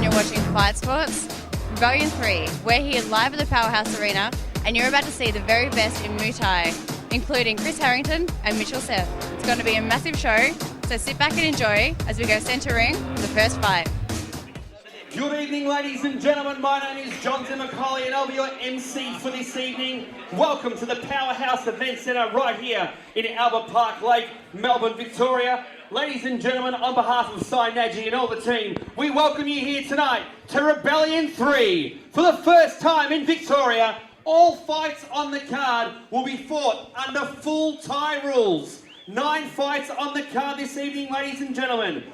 you're watching Fight Sports. Rebellion 3, we're here live at the Powerhouse Arena, and you're about to see the very best in Muay Thai, including Chris Harrington and Mitchell Seth. It's going to be a massive show, so sit back and enjoy as we go centre ring for the first fight. Good evening, ladies and gentlemen. My name is Jonathan McCauley, and I'll be your MC for this evening. Welcome to the Powerhouse Event Centre right here in Albert Park Lake, Melbourne, Victoria. Ladies and gentlemen, on behalf of Sai Naji and all the team, we welcome you here tonight to Rebellion 3. For the first time in Victoria, all fights on the card will be fought under full Thai rules. 9 fights on the card this evening, ladies and gentlemen.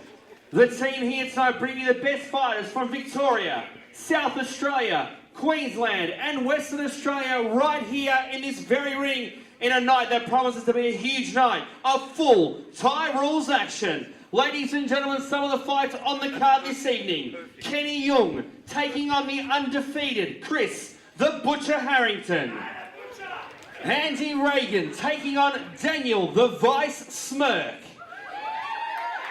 The team here tonight bring you the best fighters from Victoria, South Australia, Queensland and Western Australia right here in this very ring in a night that promises to be a huge night of full Thai rules action. Ladies and gentlemen, some of the fights on the card this evening. Kenny Young taking on the undefeated Chris the Butcher Harrington. Andy Reagan taking on Daniel the Vice Smirk.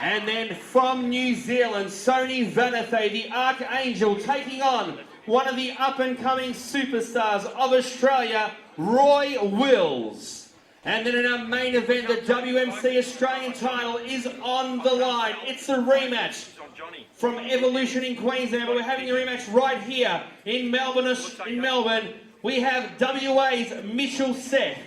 And then from New Zealand, Sony Vanathay, the Archangel, taking on one of the up-and-coming superstars of Australia, Roy Wills. And then in our main event, the WMC Australian title is on the line. It's a rematch from Evolution in Queensland, but we're having a rematch right here in Melbourne. We have WA's Mitchell Seth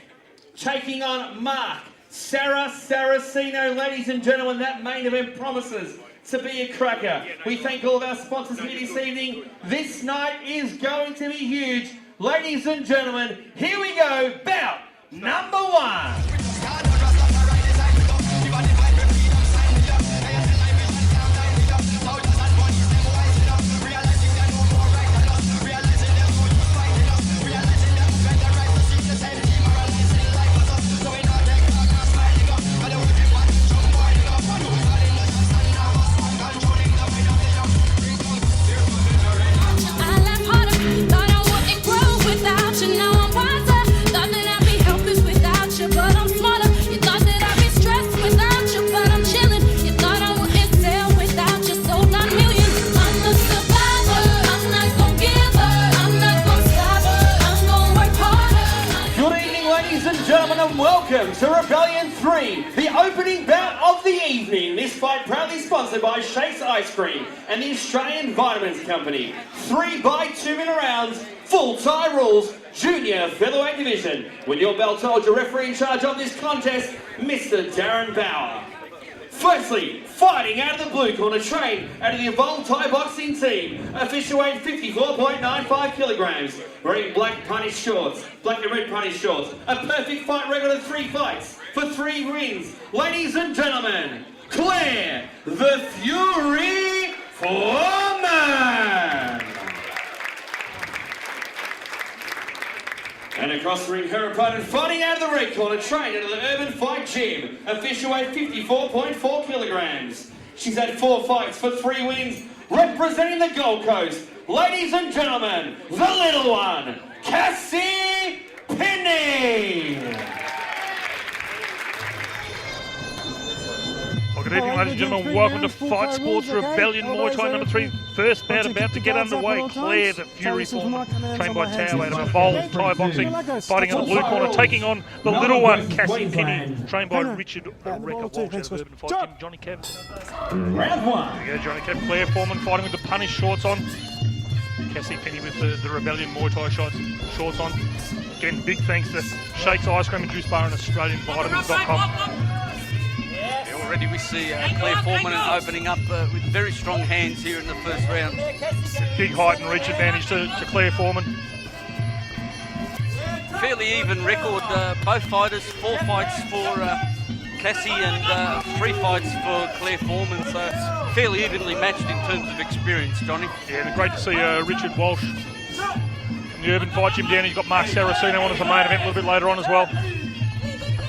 taking on Mark Sarah Saraceno. Ladies and gentlemen, that main event promises to be a cracker. We thank all of our sponsors here this evening. This night is going to be huge. Ladies and gentlemen, here we go, bout number 1. Welcome to Rebellion 3, the opening bout of the evening. This fight proudly sponsored by Shakes Ice Cream and the Australian Vitamins Company. 3 by 2 minute rounds, full Thai rules, junior featherweight division. With your belt told, your referee in charge of this contest, Mr. Darren Bauer. Firstly, fighting out of the blue corner, trained out of the Evolved Thai Boxing Team, official weight 54.95 kilograms, wearing black and red punish shorts, a perfect fight record of 3 fights for 3 wins. Ladies and gentlemen, Claire the Fury Foreman! And across the ring, her opponent fighting out of the red corner, trained out of the Urban Fight Gym, official weight 54.4 kilograms. She's had 4 fights for 3 wins, representing the Gold Coast. Ladies and gentlemen, the little one, Cassie Penny! Well, good evening, ladies and gentlemen. Welcome to Fight Sports Rebellion Muay Thai number 3. First bout about to get underway. Claire the Fury Foreman, trained by Tao out of Evolved Thai Boxing, fighting in the blue corner, taking on the little one, Cassie Penny, trained by Richard Recker Walsh out of Urban Fight Gym. Johnny Kev. Round 1. There you go, Johnny Kev. Claire Foreman fighting with the punish shorts on. Cassie Penny with the Rebellion Muay Thai shorts on. Again, big thanks to Shakes Ice Cream and Juice Bar and AustralianVitamins.com. Already we see Claire Foreman opening up with very strong hands here in the first round. Big height and reach advantage to Claire Foreman. Fairly even record, both fighters, 4 fights for Cassie and 3 fights for Claire Foreman, so fairly evenly matched in terms of experience, Johnny. Yeah, great to see Richard Walsh in the Urban Fight Gym down. He's got Mark Saraceno on as the main event a little bit later on as well.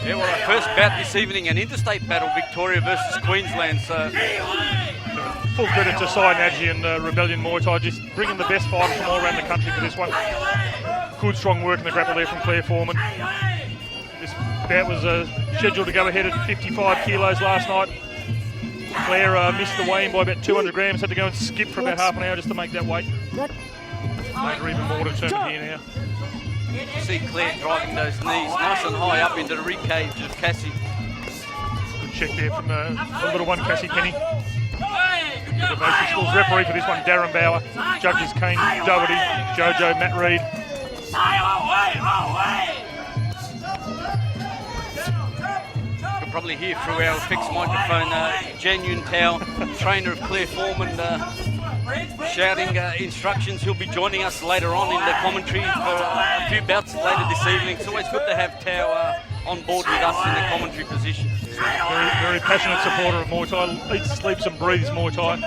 Yeah, well, our first bout this evening, an interstate battle, Victoria versus Queensland. So full credit to Sai Naji and Rebellion Muay Thai, just bringing the best fighters from all around the country for this one. Good, strong work in the grapple there from Claire Foreman. This bout was scheduled to go ahead at 55 kilos last night. Claire missed the weigh-in by about 200 grams, had to go and skip for about half an hour just to make that weight. Made her even more determined here now. You see Claire driving those knees nice and high up into the ribcage of Cassie. Good check there from the little one, Cassie Penny. The Basic Schools referee for this one, Darren Bauer. Judges Kane Doherty, Jojo, Matt Reid. You can probably hear through our fixed microphone, Jan Yun Tao, trainer of Claire Foreman, shouting instructions. He'll be joining us later on in the commentary for a few bouts later this evening. It's always good to have Tao on board with us in the commentary position. Very, very passionate supporter of Muay Thai. Eats, sleeps and breathes Muay Thai.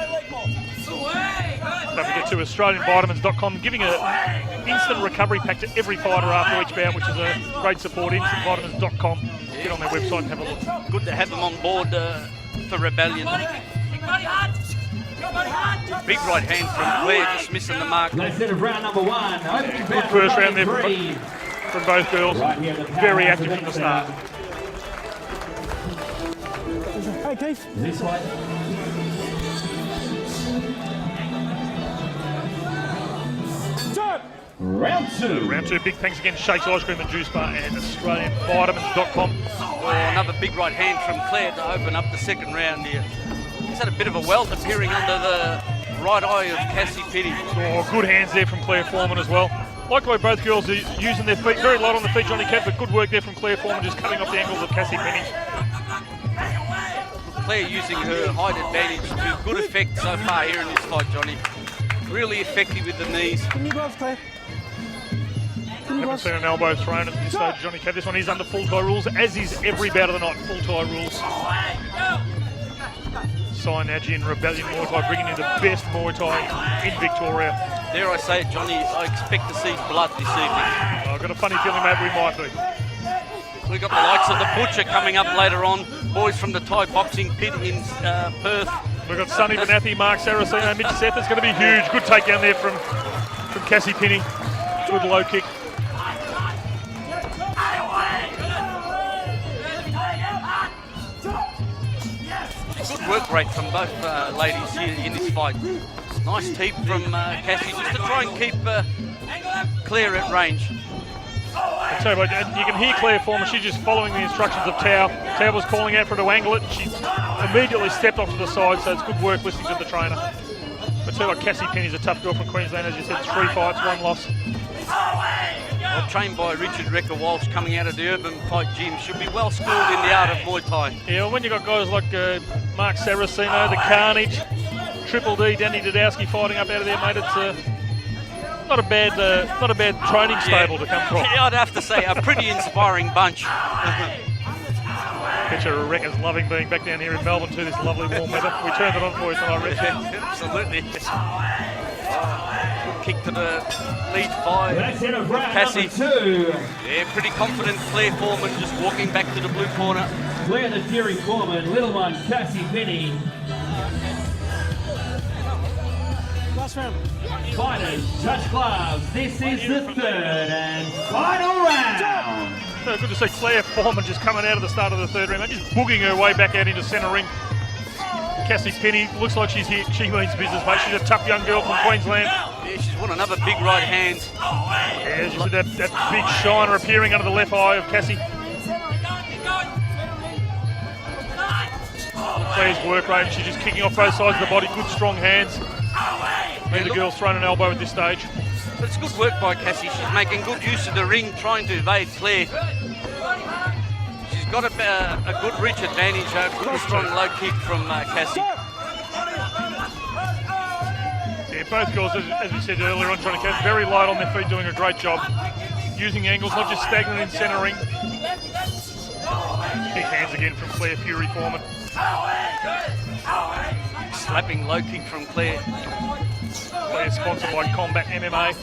Don't forget to AustralianVitamins.com, giving an instant recovery pack to every fighter after each bout, which is a great support. InstantVitamins.com. Get on their website and have a look. Good to have them on board for Rebellion. Big right hand from Claire, just missing the mark. Let's hit round number 1. Good first round there from both girls. Very active from the start. Hey, Keith. This way. Round 2. Round 2. Big thanks again to Shakes Ice Cream and Juice Bar and AustralianVitamins.com. Another big right hand from Claire to open up the second round here. He's had a bit of a welt appearing under the right eye of Cassie Penny. Oh, good hands there from Claire Foreman as well. Like the way both girls are using their feet, very light on the feet, Johnny Kev, but good work there from Claire Foreman, just cutting off the ankles of Cassie Penny. Claire using her height advantage to good effect so far here in this fight, Johnny. Really effective with the knees. Give me gloves, Claire. Haven't seen an elbow thrown at this stage, Johnny Kev. This one is under full Thai rules, as is every bout of the night, full Thai rules. Cy Nagy and Rebellion Muay Thai bringing in the best Muay Thai in Victoria. Dare I say it, Johnny, I expect to see blood this evening. I've got a funny feeling, mate, we might be. We've got the likes of the Butcher coming up later on. Boys from the Thai boxing pit in Perth. We've got Sonny Benathi, Mark Saraceno, Mitch Seth. It's going to be huge. Good takedown there from Cassie Penny. Good low kick. Good work rate from both ladies here in this fight. Nice teep from Cassie just to try and keep Claire at range. I tell you what, you can hear Claire Foreman. She's just following the instructions of Tao. Tao was calling out for her to angle it. She immediately stepped off to the side, so it's good work listening to the trainer. I tell you what, Cassie Penny's a tough girl from Queensland. As you said, 3 fights, 1 loss. Well, trained by Richard Recker Walsh coming out of the Urban Fight Gym. Should be well schooled in the art of Muay Thai. Yeah, well, when you've got guys like Mark Saraceno, the Carnage, Triple D, Danny Dudowski fighting up out of there, mate, it's not a bad training stable to come from. Yeah, I'd have to say, a pretty inspiring bunch. Picture Recker's loving being back down here in Melbourne too, this lovely warm weather. We turned it on for you tonight, Rich. Absolutely. Good kick to the lead 5. Cassie. 2. Yeah, pretty confident Claire Foreman just walking back to the blue corner. Claire the Fury Foreman, little one, Cassie Penny. Last round. Fighters, touch gloves. This is the 3rd and final round. So good to see Claire Foreman just coming out of the start of the 3rd round, just booging her way back out into centre ring. Cassie Penny looks like she's here. She means business, mate. She's a tough young girl from Queensland. Yeah, she's won another big right hand. Yeah, as you said, that big shiner appearing under the left eye of Cassie. Claire's work rate, she's just kicking off both sides of the body. Good, strong hands. Neither girl's thrown an elbow at this stage. But it's good work by Cassie. She's making good use of the ring, trying to evade Claire. She's got a good reach advantage, a good strong low kick from Cassie. Yeah, both girls, as we said earlier on, trying to get very light on their feet, doing a great job. Using angles, not just stagnant in centre ring. Big hands again from Claire Fury Foreman. Slapping low kick from Claire. Claire sponsored by Combat MMA.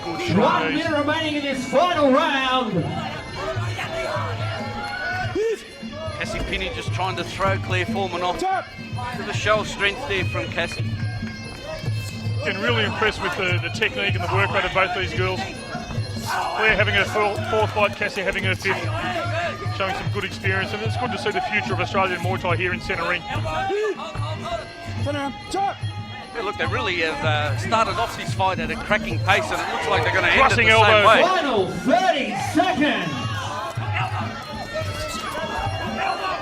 Good strong 1 moves. minute remaining in this final round. Cassie Penny just trying to throw Claire Foreman off. With a show of strength there from Cassie. Been really impressed with the technique and the work rate of both these girls. Claire having her 4th fight, Cassie having her 5th. showing some good experience, and it's good to see the future of Australian Muay Thai here in centre ring. Turn around. Chop. Yeah, look, they really have started off this fight at a cracking pace, and it looks like they're going to end it the Thrusting same elbow. way. Final 30 seconds.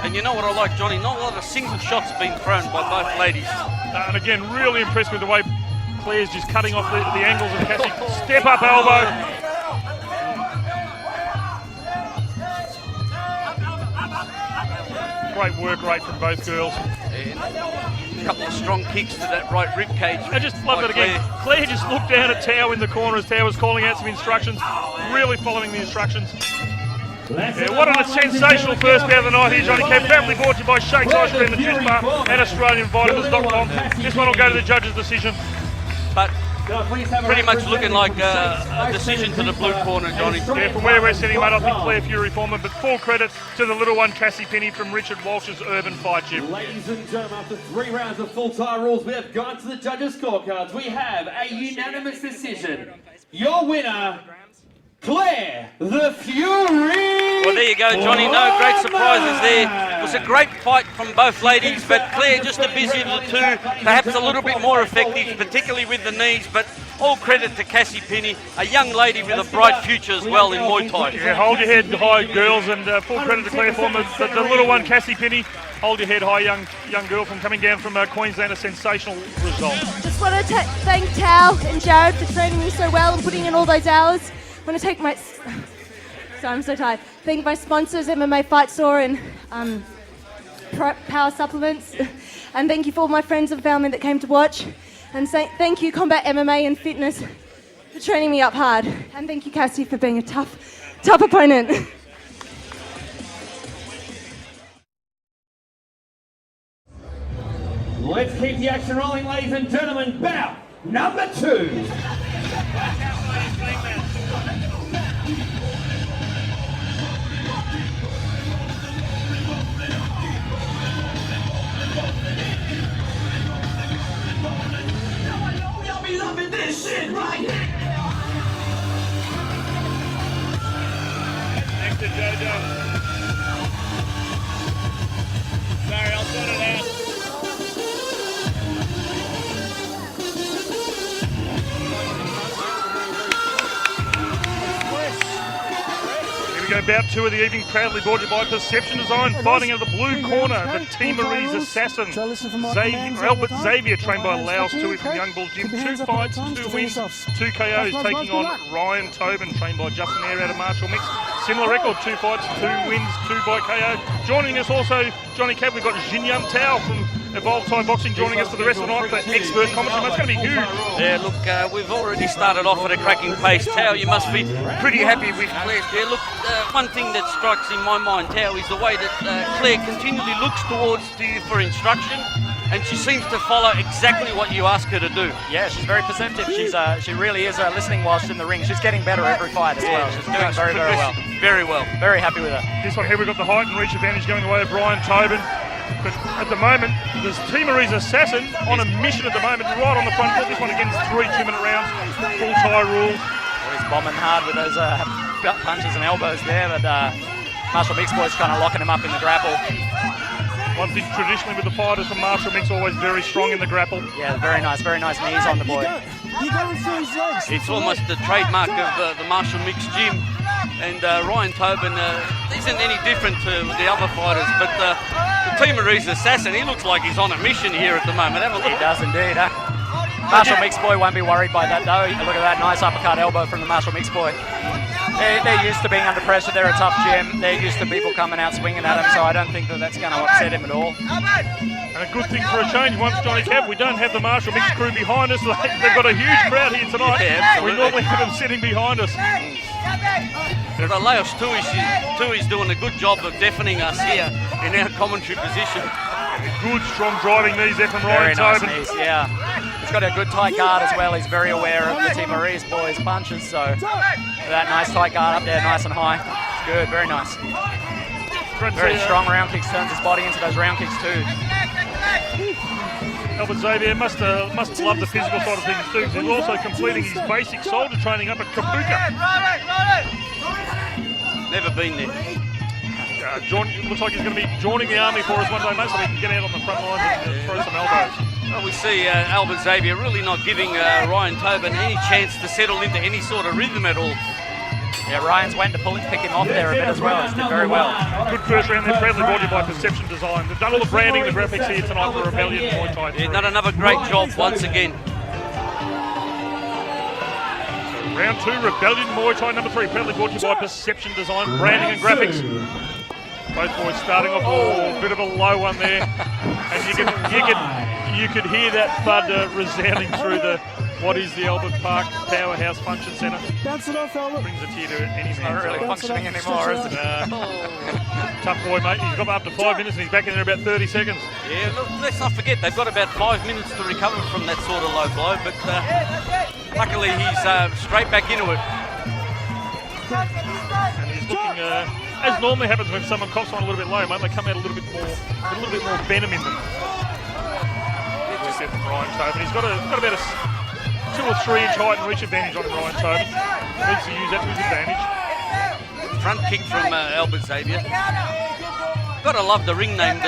And you know what I like, Johnny? Not a lot of single shots being thrown by both ladies. And again, really impressed with the way Claire's just cutting off the angles of Cassie. Step up elbow. Great work rate from both girls. And a couple of strong kicks to that right rib cage. I just love that again. Claire just looked down at Tao in the corner as Tao was calling out some instructions, really following the instructions. Yeah, what a sensational first bout of the night here, Johnny Kev. Family brought to you by Shakes Ice Cream, the Juice Bar, and AustralianVitamins.com. This one will go to the judges' decision. But pretty much looking like a decision to the blue corner, Johnny. Yeah, from where we're sitting, mate, I think Claire Fury Foreman, but full credit to the little one, Cassie Penny, from Richard Walsh's Urban Fight Gym. Ladies and gentlemen, after 3 rounds of full Thai rules, we have gone to the judges' scorecards. We have a unanimous decision. Your winner, Claire the Fury. Well, there you go, Johnny. No great surprises there. It was a great fight from both ladies, but Claire just the busier of the two, perhaps a little bit more effective, particularly with the knees, but all credit to Cassie Penny, a young lady with a bright future as well in Muay Thai. Yeah, hold your head high, girls, and full credit to Claire Foreman. The little one, Cassie Penny, hold your head high, young girl from coming down from Queensland, a sensational result. Just want to thank Tao and Jared for training me so well and putting in all those hours. I want to take my... Sorry, I'm so tired. Thank my sponsors, MMA Fight Store and Power Supplements. And thank you for all my friends and family that came to watch. And thank you, Combat MMA and Fitness, for training me up hard. And thank you, Cassie, for being a tough opponent. Let's keep the action rolling, ladies and gentlemen. Bout number 2. This shit right here. Next to JoJo. Sorry, I'll sort it out. Here we go, bout 2 of the evening, proudly brought to you by Perception Design. Fighting in the blue corner, the Timorese assassin, Xavier, trained by Laos Tui from Young Bull Gym. 2 fights, 2 wins, 2 KOs, taking on Ryan Tobin, trained by Justin Eyre out of Marshall Mix. Similar record, 2 fights, 2 wins, 2 by KO. Joining us also, Johnny Cab, we've got Xinyan Tao from Evolve Thai Boxing joining us for the rest of the night for expert commentary. It's going to be huge. Yeah, look, we've already started off at a cracking pace. Tao, you must be pretty happy with Claire. Yeah, look, one thing that strikes in my mind, Tao, is the way that Claire continually looks towards you for instruction, and she seems to follow exactly what you ask her to do. Yeah, she's very perceptive. She really is listening while she's in the ring. She's getting better every fight as well. She's doing very, very well. Very well. Very happy with her. This one here, we've got the height and reach advantage going the way of Ryan Tobin. But at the moment, there's Timorese assassin on a mission at the moment, right on the front foot. This one against 3 2-minute rounds, full Thai rules. Well, he's bombing hard with those punches and elbows there, but Marshall Mix boy's kind of locking him up in the grapple. One thing traditionally with the fighters from Marshall Mix, always very strong in the grapple. Yeah, very nice knees on the boy. It's almost the trademark of the Marshall Mix gym. And Ryan Tobin isn't any different to the other fighters, but the Timorese assassin, he looks like he's on a mission here at the moment. Have a look. He does indeed, huh? Marshall Mix boy won't be worried by that though. Look at that nice uppercut elbow from the Marshall Mix boy. They're used to being under pressure. They're a tough gym. They're used to people coming out swinging at them, so I don't think that's going to upset him at all. And a good thing for a change once, Johnny Cab, we don't have the Marshall Mix crew behind us. They've got a huge crowd here tonight. Yeah, we normally have them sitting behind us. But Laos Tui's doing a good job of deafening us here in our commentary position. Good, strong driving knees there from Ryan Tobin. Nice knees, yeah. He's got a good tight guard as well. He's very aware of the Timorese boys' punches, so that nice tight guard up there, nice and high. It's good, very nice. Very strong round kicks, turns his body into those round kicks too. Albert Xavier must love the physical side of things too. He's also completing his basic soldier training up at Kapuka. Never been there. Looks like he's going to be joining the army for us one day, mate, so we can get out on the front line and throw some elbows. Well, we see Albert Xavier really not giving Ryan Tobin any chance to settle into any sort of rhythm at all. Yeah, Ryan's went to pick him off there a bit as well. He's did very well. Good first round there, proudly brought you by Perception Design. They've done all the branding, the graphics here tonight for Rebellion Muay Thai. Yeah, done another great job once again. So round 2, Rebellion Muay Thai number 3, proudly brought to you by Perception Design, branding and graphics. Both boys starting off, a bit of a low one there, and you could hear that thud resounding through what is the Albert Park Powerhouse Function Centre. Bounce it off, Albert. Brings a tear to any man. Not really functioning anymore, is it? Tough boy, mate. He's got up to 5 minutes and he's back in there about 30 seconds. Yeah, look, let's not forget they've got about 5 minutes to recover from that sort of low blow, but luckily he's straight back into it. And he's looking, as normally happens when someone coughs on a little bit low, mate, they come out a little bit more venom in them. Ryan Tobin. He's got about a 2 or 3 inch height and reach advantage on him, Ryan Tobin. Needs to use that to his advantage. Front kick from Albert Xavier. Gotta love the ring named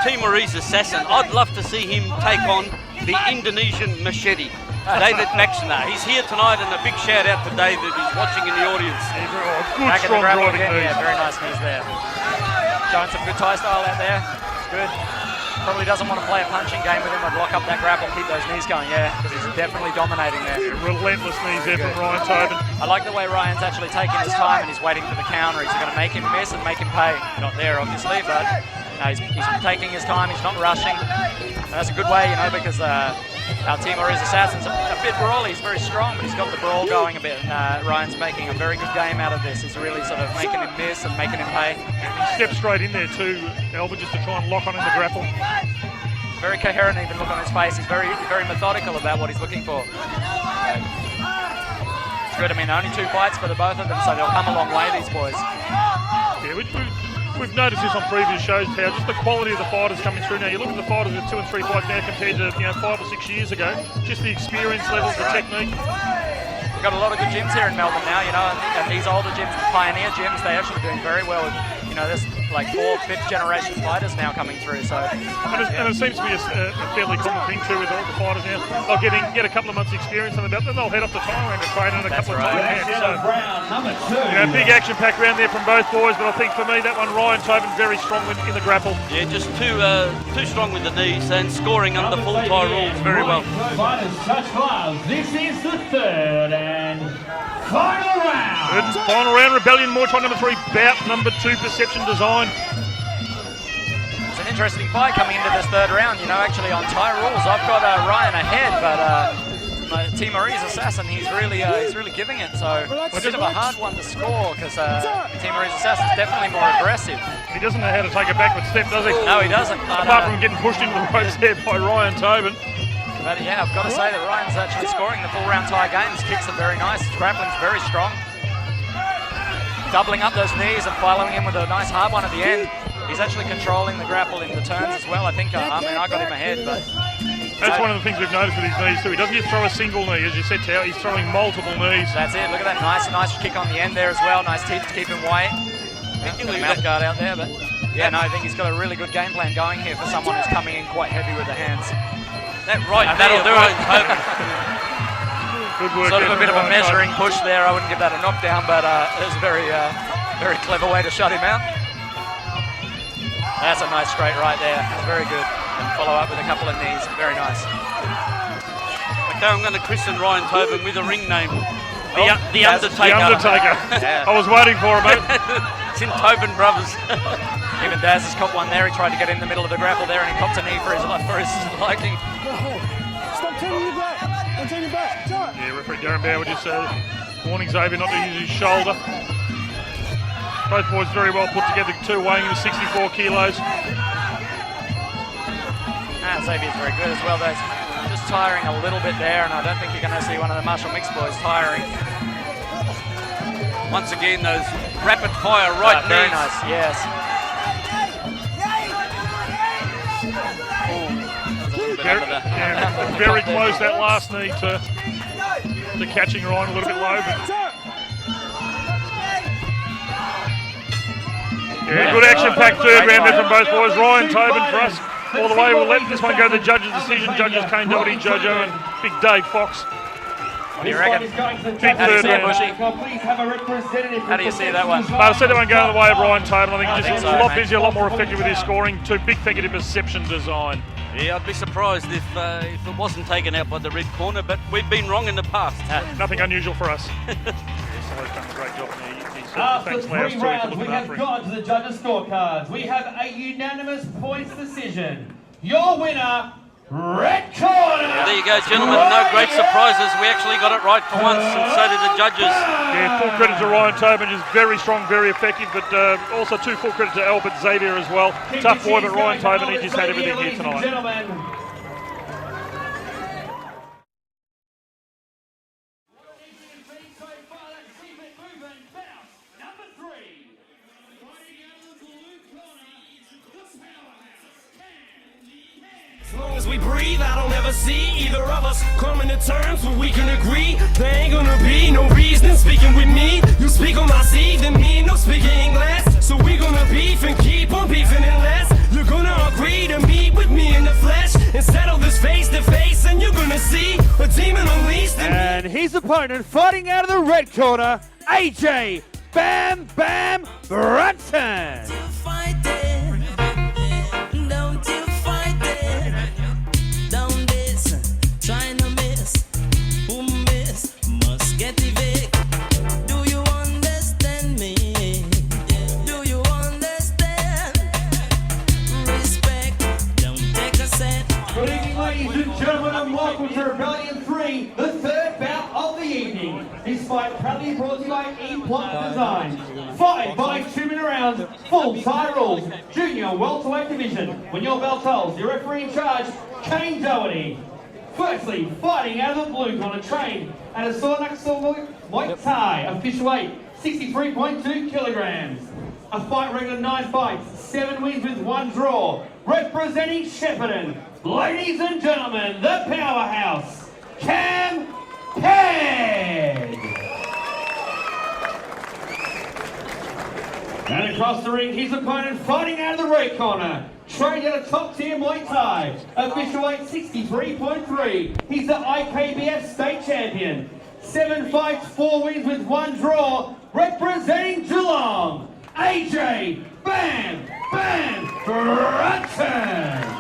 Timorese Assassin. I'd love to see him take on the Indonesian Machete, David Maxner. He's here tonight, and a big shout out to David who's watching in the audience. Good, strong driving knees. Yeah, very nice knees there. Showing some good Thai style out there. It's good. Probably doesn't want to play a punching game with him. I'd lock up that grapple, keep those knees going, yeah, because he's definitely dominating there. Yeah, relentless knees there from Ryan Tobin. I like the way Ryan's actually taking his time and he's waiting for the counter. He's going to make him miss and make him pay. Not there, obviously, but he's taking his time. He's not rushing. And that's a good way, because our Timorese Assassin's a bit brawly. He's very strong, but he's got the brawl going a bit. And Ryan's making a very good game out of this. He's really sort of making him miss and making him pay. He steps straight in there too, Albert, just to try and lock on in the grapple. Very coherent, even look on his face. He's very, very methodical about what he's looking for. It's good. I mean, only 2 fights for the both of them, so they'll come a long way, these boys. Yeah, we've noticed this on previous shows, how just the quality of the fighters coming through now. You look at the fighters with 2 and 3 fights now compared to 5 or 6 years ago. Just the experience levels, the technique. We've got a lot of good gyms here in Melbourne now, and these older gyms, the pioneer gyms, they're actually doing very well. There's like 4th, 5th generation fighters now coming through. So, and it seems to be a fairly common thing too with all the fighters now. They'll get a couple of months' experience under them, then they'll head off to Thailand to train in a couple of times. So, big action-packed round there from both boys, but I think for me that one, Ryan Tobin very strong in the grapple. Yeah, just too strong with the knees and scoring under full Thai rules very well. Fighters touch gloves. This is the 3rd and final round. Third and final round, Rebellion Muay Thai number 3, bout number 2, Perception Design. It's an interesting fight coming into this 3rd round. Actually on Thai rules, I've got Ryan ahead, but my Timorese Assassin, he's really giving it. So it's a bit of a hard one to score because Timorese Assassin's definitely more aggressive. He doesn't know how to take a backward step, does he? No, he doesn't. Apart from getting pushed into the ropes there by Ryan Tobin. But yeah, I've got to say that Ryan's actually scoring the full round Thai game. His kicks are very nice. His grappling's very strong. Doubling up those knees and following him with a nice hard one at the end. He's actually controlling the grapple in the turns as well. I think, I got him ahead, but... That's one of the things we've noticed with his knees too. He doesn't just throw a single knee, as you said, Tao. He's throwing multiple knees. That's it. Look at that nice kick on the end there as well. Nice teeth to keep him weight. Got a mouth guard out there, but... Yeah, no, I think he's got a really good game plan going here for someone who's coming in quite heavy with the hands. That right, that'll do it. Good work. Sort of a bit of a measuring push there. I wouldn't give that a knockdown, but it was a very clever way to shut him out. That's a nice straight right there. That's very good. And follow up with a couple of knees. Very nice. Okay, I'm going to christen Ryan Tobin with a ring name. The Undertaker. The Undertaker. Yeah. I was waiting for it, mate. It's in Tobin Brothers. Even Daz has caught one there. He tried to get in the middle of the grapple there, and he copped a knee for his liking. Stop turning your back. I'm turning your back. Yeah, referee Darren Bauer just warning Xavier not to use his shoulder. Both boys very well put together, 2 weighing in 64 kilos. Xavier's very good as well. Though just tiring a little bit there, and I don't think you're going to see one of the Marshall Mix boys tiring. Once again, those rapid fire right knees. Very nice, yes. Very close that last knee to catching Ryan a little bit low. But Yeah, good action-packed third round there from both boys. Ryan Tobin for us all the way. We'll let this one go to the judges' decision. Judges Kane Doherty, Jojo, and Big Dave Fox. What do you reckon? Big third round. How do you see that one? I see that one going the way of Ryan Tobin. I think he's just a lot mate. busier, a lot more effective with his scoring. Too big thinking of perception design. Yeah, I'd be surprised if it wasn't taken out by the red corner, but we've been wrong in the past. Nothing unusual for us. He's done a great job there. After Thanks, 3 Lance, too, for rounds, looking we have after him. gone to the judges' scorecards. We have a unanimous points decision. Your winner, red corner. There you go, gentlemen. No great surprises. We actually got it right for once, and so did the judges. Yeah, full credit to Ryan Tobin. He's very strong, very effective, but also full credit to Albert Xavier as well. Tough boy, but Ryan Tobin, he just had everything here tonight. Gentlemen. As long as we breathe, I don't ever see either of us coming to terms where we can agree. There ain't gonna be no reason speaking with me. You speak on my seed and me no speaking English. So we gonna beef and keep on beefing unless you're gonna agree to meet with me in the flesh and settle this face to face, and you're gonna see a demon unleashed. And his opponent fighting out of the red corner, AJ Bam Bam Brunton. Welcome to Rebellion 3, the third bout of the evening. This fight proudly brought to you by E-Plot Design. Fight by 2-minute rounds, full Thai rules, junior welterweight division. When your bell tolls, your referee in charge, Kane Doherty. Firstly, fighting out of the blue corner, trained at a Muay Thai, official weight, 63.2 kilograms. A fight record of 9 fights, 7 wins with 1 draw. Representing Shepparton, ladies and gentlemen, the powerhouse, Cam Peg. And across the ring, his opponent fighting out of the red corner, trained at a top-tier Muay Thai, official weight 63.3. He's the IKBF state champion. 7 fights, 4 wins with 1 draw. Representing Geelong, AJ Bam Bam Brunton.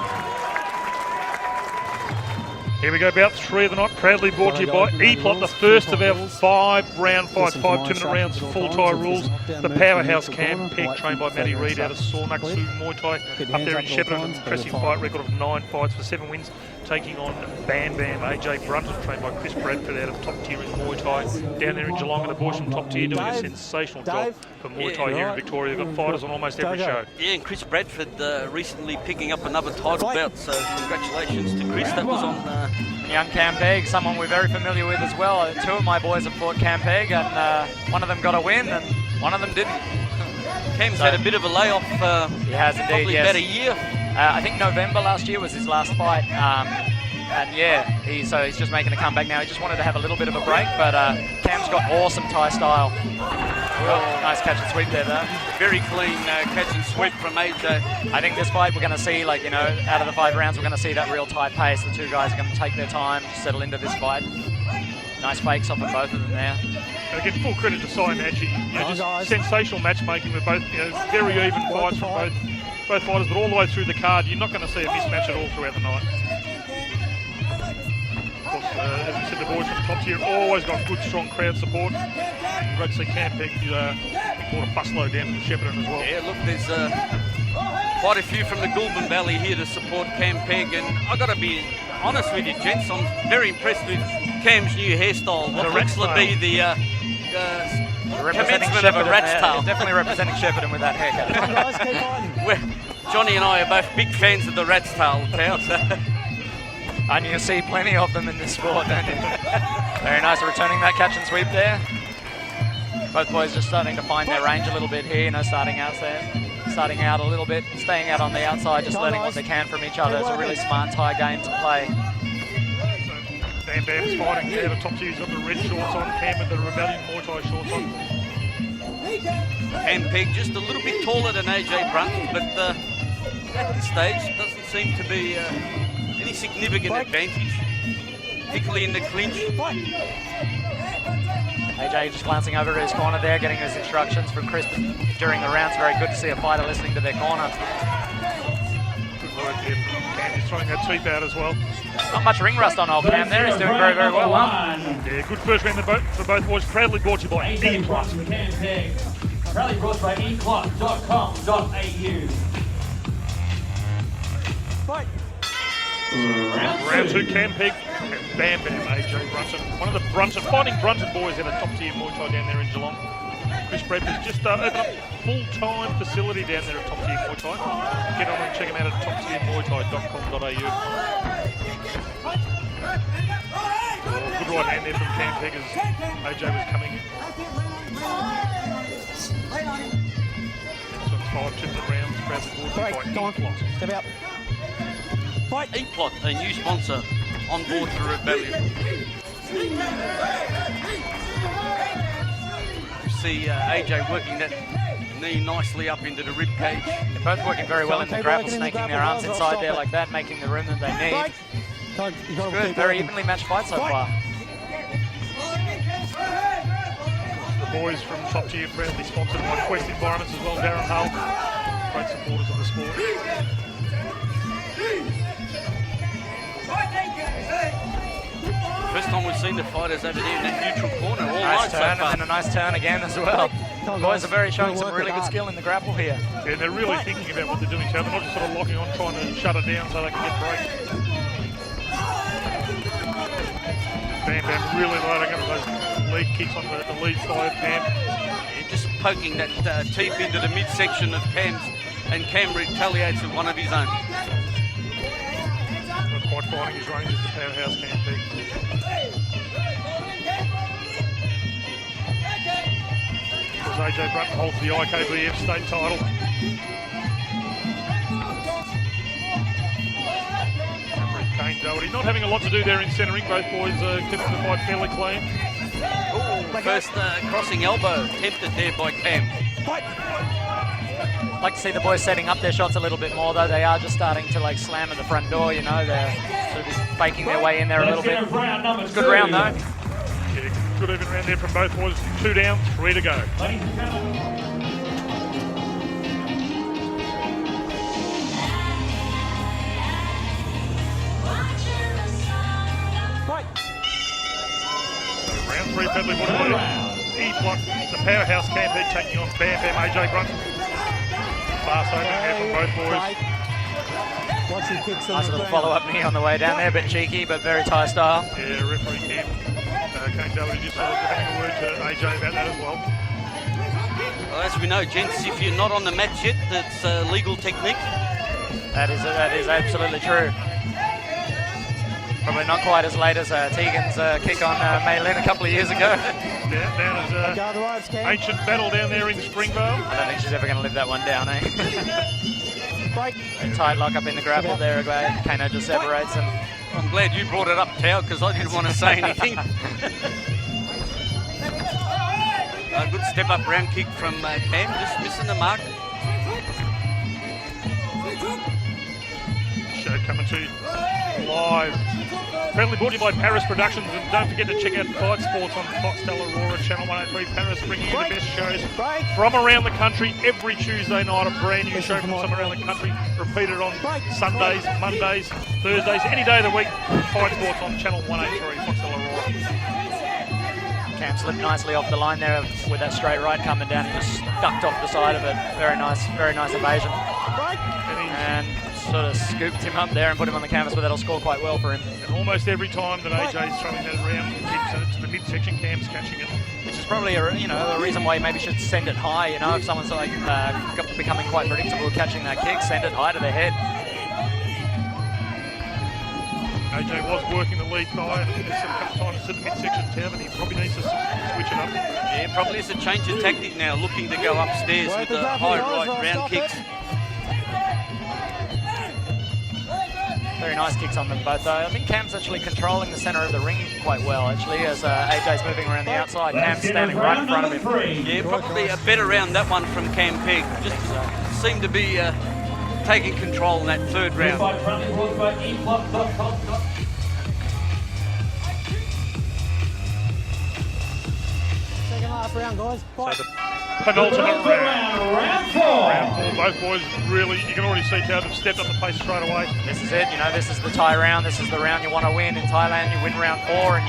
Here we go, about 3 of the night, proudly brought to you by E-Plot, the first of our 5-round fights, 5 2-minute rounds, full Thai rules. The powerhouse Cam Peg, trained by Matty Reid out of Sornaksu Muay Thai, up there in Shepparton, an impressive fight record of 9 fights for 7 wins, taking on Bam Bam AJ Brunton, trained by Chris Bradford out of top tier in Muay Thai, down there in Geelong, and the boys from top tier doing a sensational job for Muay Thai here in Victoria. They've got fighters on almost every show. Yeah, and Chris Bradford recently picking up another title bout, so congratulations to Chris. That was on... Young Cam Peg, someone we're very familiar with as well. 2 of my boys have fought Cam Peg, and one of them got a win and one of them didn't. Cam's had a bit of a layoff. He has indeed, probably yes. about a year. I think November last year was his last fight. And yeah, he's just making a comeback now. He just wanted to have a little bit of a break, but Cam's got awesome Thai style. Oh, nice catch and sweep there, though. Very clean catch and sweep from AJ. I think this fight we're going to see, like, out of the 5 rounds, we're going to see that real tight pace. The 2 guys are going to take their time to settle into this fight. Nice fakes off of both of them there. And again, full credit to Cy Matchy. Just sensational matchmaking with both, very even fights from both fighters, but all the way through the card, you're not going to see a mismatch at all throughout the night. Of course, as we said, the boys from the top tier always got good, strong crowd support. Great to see Cam Peg brought a busload down to Shepparton as well. Yeah, look, there's quite a few from the Goulburn Valley here to support Cam Peg, and I've got to be honest with you, gents, I'm very impressed with Cam's new hairstyle. What looks to be the commencement of a rat's tail. Definitely representing Shepparton with that haircut. Johnny and I are both big fans of the rat's tail, pal. And you see plenty of them in this sport, don't you? Very nice, returning that catch and sweep there. Both boys just starting to find their range a little bit here, starting out a little bit, staying out on the outside, just learning what they can from each other. It's a really smart Thai game to play. Bam Bam's fighting there, the top tier, he's got the red shorts on, Cam with the Rebellion Muay Thai shorts on. Cam Pegg just a little bit taller than AJ Brunton, but at this stage doesn't seem to be any significant advantage, particularly in the clinch. AJ just glancing over to his corner there, getting his instructions from Chris during the rounds. Very good to see a fighter listening to their corner. Good work here from Cam. He's throwing that teeth out as well. Not much ring rust on old Cam there. He's doing very, very well. Yeah, good first round for both boys. Proudly brought to you by E+. Proudly brought to you by eplus.com.au. Fight. Round 2, Cam Pegg and Bam Bam, AJ Brunton. One of the fighting Brunton boys in a top-tier Muay Thai down there in Geelong. Chris Bradford's just opened up a full-time facility down there at top-tier Muay Thai. Get on and check him out at toptiermuaythai.com.au. Good right hand there from Cam Pegg as AJ was coming in. Next one's 5 2-minute rounds. Proudly brought to you by E+. Step out. Fight. E-Plot, a new sponsor on board for Rebellion. You see AJ working that knee nicely up into the rib cage. They're both working very well in the grapple, snaking their arms inside there like that, making the room that they need. Good, very evenly matched fight so far. The boys from Top Tier proudly sponsored by Quest Environments as well, Darren Hull. Great supporters of the sport. First time we've seen the fighters over there in that neutral corner all Nice night so turn, far. and then a nice turn again as well. The boys are showing some really good skill in the grapple here. Yeah, they're really thinking about what they're doing, so they're not just sort of locking on, trying to shut it down so they can get breaks. Bam Bam really loading up those lead kicks on the lead thigh of Cam. Yeah, just poking that teeth into the midsection of Cam's, and Cam retaliates with one of his own. Not quite finding his range as the powerhouse Cam Pegg. As AJ Brunton holds the IKBF state title. Kane Doherty not having a lot to do there in centering. Both boys kept the fight fairly clean. Ooh, first crossing elbow attempted there by Cam. I'd like to see the boys setting up their shots a little bit more, though. They are just starting to like slam at the front door, you know. They're sort of just faking their way in there a little bit. Good round, though. Yeah, good even round there from both boys. 2 down, 3 to go. Round 3, Pedley E-Block, the powerhouse Cam Pegg taking on Bam Bam AJ Brunton. Fast opening there from both boys. Nice little follow-up knee on the way down there, a bit cheeky, but very Thai style. Yeah, referee Cam Kane Doherty just sort of having a word to AJ about that as well. Well, as we know, gents, if you're not on the match yet, that's a legal technique. That is absolutely true. Probably not quite as late as Tegan's kick on Mei Lin a couple of years ago. Down as ancient battle down there in Springvale. I don't think she's ever going to live that one down, eh? Tight lock up in the grapple there. Kano just separates him. I'm glad you brought it up, Tao, because I didn't want to say anything. A good step-up round kick from Cam, just missing the mark. Show coming to you live. Friendly brought to you by Paris Productions, and don't forget to check out Fight Sports on Foxtel Aurora, Channel 103. Paris bringing you the best shows from around the country every Tuesday night. A brand new show from somewhere around the country, repeated on Sundays, Mondays, Thursdays, any day of the week. Fight Sports on Channel 183, Foxtel Aurora. Cam slipped nicely off the line there with that straight right coming down. He just ducked off the side of it. Very nice evasion. And sort of scooped him up there and put him on the canvas, but that'll score quite well for him. And almost every time that AJ's throwing that around, he keeps it to the midsection, Cam's catching it. Which is probably a reason why you maybe should send it high. You know, if someone's like becoming quite predictable catching that kick, send it high to their head. AJ was working the lead thigh, and there's a couple of times to the midsection tab, and he probably needs to switch it up. Yeah, probably is a change of tactic now, looking to go upstairs with the high right round kicks. Very nice kicks on them both, though. I think Cam's actually controlling the centre of the ring quite well, actually, as AJ's moving around the outside. Cam's standing right in front of him. Yeah, probably a better round, that one from Cam Pegg. Just seemed to be taking control in that third round. Second last round, guys. Fight. So the penultimate round. Round four. Both boys really, you can already see how they've stepped up the pace straight away. This is it, you know, this is the tie round. This is the round you want to win. In Thailand, you win round 4, and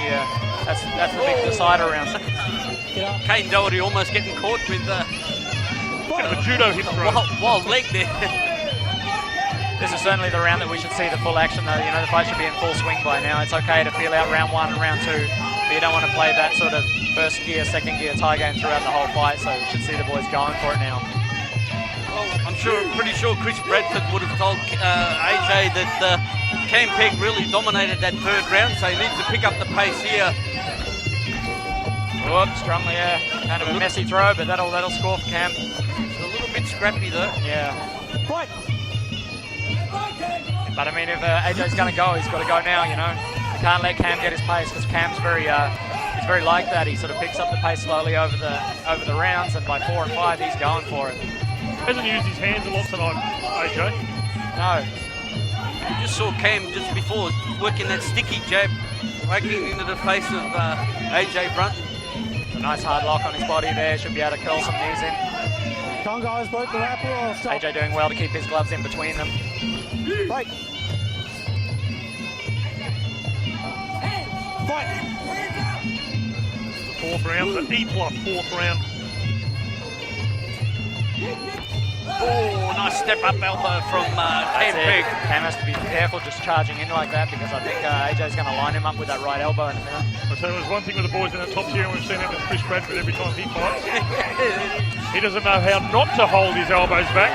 that's the big decider round. Kane Doherty almost getting caught with Bit of a judo hip throw. wild leg there. This is certainly the round that we should see the full action, though. You know, the fight should be in full swing by now. It's okay to feel out round 1 and round 2, but you don't want to play that sort of first gear, second gear tie game throughout the whole fight, so we should see the boys going for it now. Well, I'm pretty sure Chris Bradford would have told AJ that Cam Pegg really dominated that third round, so he needs to pick up the pace here. Whoop, strongly, yeah. Kind of a messy throw, but that'll score for Cam. It's a little bit scrappy though. Yeah. But I mean, if AJ's going to go, he's got to go now, you know. We can't let Cam get his pace, because Cam's he's very like that. He sort of picks up the pace slowly over the rounds, and by 4 and 5, he's going for it. Hasn't used his hands a lot tonight, AJ. No. You just saw Cam just before working that sticky jab, whacking into the face of AJ Brunton. A nice hard lock on his body there. Should be able to curl some knees in. Come on, guys, break the wrapper or stop. AJ doing well to keep his gloves in between them. Fight. Fight. The fourth round, the E-plus fourth round. Oh, nice step-up elbow from Cam Pegg. Cam has to be careful just charging in like that, because I think AJ's going to line him up with that right elbow in a minute. I'll tell you, there's one thing with the boys in the top tier, and we've seen that with Chris Bradford every time he fights. He doesn't know how not to hold his elbows back.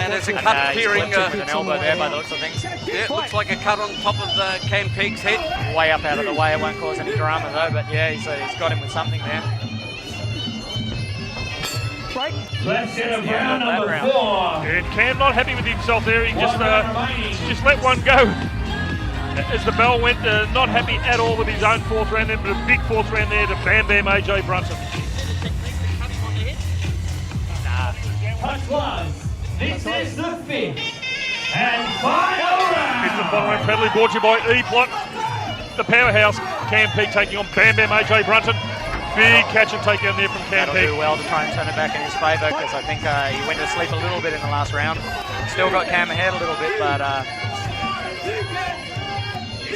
And there's a cut appearing. With an elbow there by the looks of things. Yeah, it looks like a cut on top of Cam Pegg's head. Way up out of the way, it won't cause any drama though, but yeah, he's got him with something there. Let's get a round number 4. And Cam not happy with himself there. He just let one go. As the bell went, not happy at all with his own fourth round, but a big fourth round there to Bam AJ Brunton. Touch was. This is the 5th and final round. It's the final round, proudly brought to you by E-Plot. The powerhouse, Cam Pegg taking on Bam AJ Brunton. Big catch and take down there from Cam Pegg. That'll do well to try and turn it back in his favour, because I think he went to sleep a little bit in the last round. Still got Cam ahead a little bit, but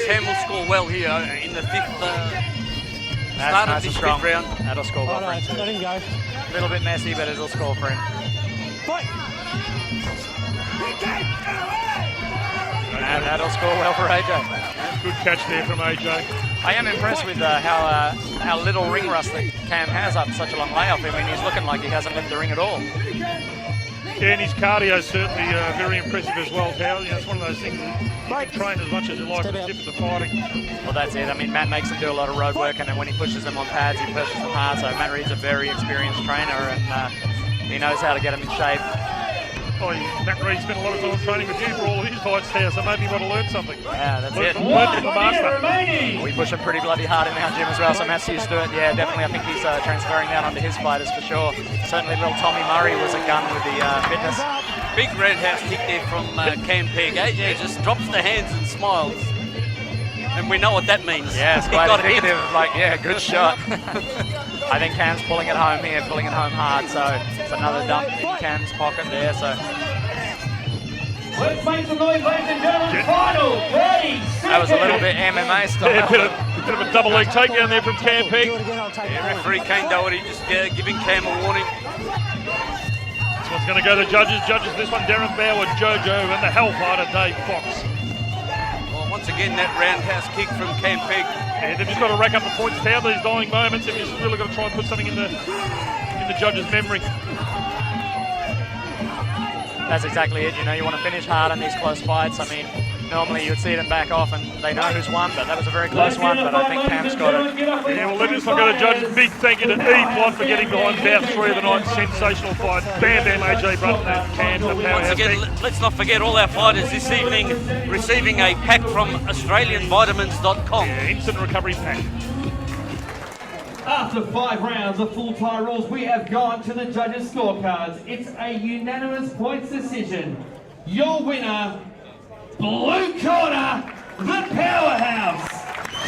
Cam will score well here in the 5th start of this 5th round. That'll score well for him too. Let him go. A little bit messy, but it'll score for him. Fight. And that'll score well for AJ. Good catch there from AJ. I am impressed with how little ring rust that Cam has after such a long layoff. I mean, he's looking like he hasn't left the ring at all. Yeah, and his cardio is certainly very impressive as well, Tao. You know, it's one of those things that you can train as much as you like, it's different to fighting. Well, that's it. I mean, Matt makes him do a lot of road work, and then when he pushes them on pads, he pushes them hard. So Matt Reed's a very experienced trainer, and he knows how to get him in shape. Oh, Matt Reed spent a lot of time training with you for all of his fights, Tao, so maybe you want to learn something. Yeah, that's it. Learn from the master. We push him pretty bloody hard in our gym as well, so Matt's used to it. Yeah, definitely. I think he's transferring that onto his fighters for sure. Certainly little Tommy Murray was a gun with the fitness. Big roundhouse kick there from Cam Pegg. AJ just drops the hands and smiles. And we know what that means. Yeah, it's quite indicative of, like, yeah, good shot. I think Cam's pulling it home here, pulling it home hard, so it's another dump in Cam's pocket there, so. Let's make some noise, ladies and gentlemen. Final 30 seconds. That was a little bit MMA style. Yeah, a bit of a double leg takedown there from Cam Pegg. Yeah, referee Kane Doherty just giving Cam a warning. This one's going to go to judges. Judges this one, Darren Bauer, Jojo, and the Hellfighter, Dave Fox. Well, once again, that roundhouse kick from Cam Pegg. Yeah, they've just got to rack up the points now, these dying moments. They've just really got to try and put something in the judges' memory. That's exactly it. You know, you want to finish hard on these close fights. I mean, normally you'd see them back off and they know who's won, but that was a very close one, but I think Cam's got it. Yeah, well, let us not go to judges. Big thank you to E-Plot for getting behind bout 3 of the night. Sensational fight. Bam Bam, AJ Brunton and Cam, the Once powerhouse. again, let's not forget all our fighters this evening receiving a pack from AustralianVitamins.com. Yeah, instant recovery pack. After 5 rounds of full Thai rules, we have gone to the judges' scorecards. It's a unanimous points decision. Your winner, blue corner, the powerhouse.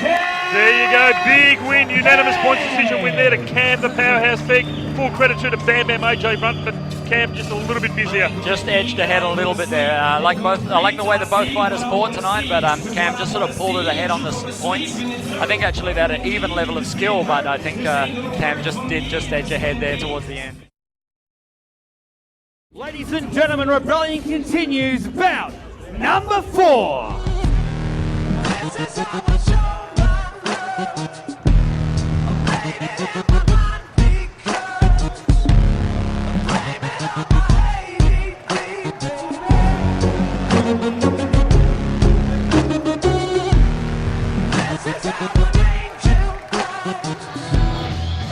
There you go, big win, unanimous points decision win there to Cam, the powerhouse big. Full credit to Bam Bam, AJ Brunton, but Cam just a little bit busier. Just edged ahead a little bit there. I like the way that both fighters fought tonight, but Cam just sort of pulled it ahead on the points. I think actually they had an even level of skill, but I think Cam just edge ahead there towards the end. Ladies and gentlemen, rebellion continues. Bout number 4.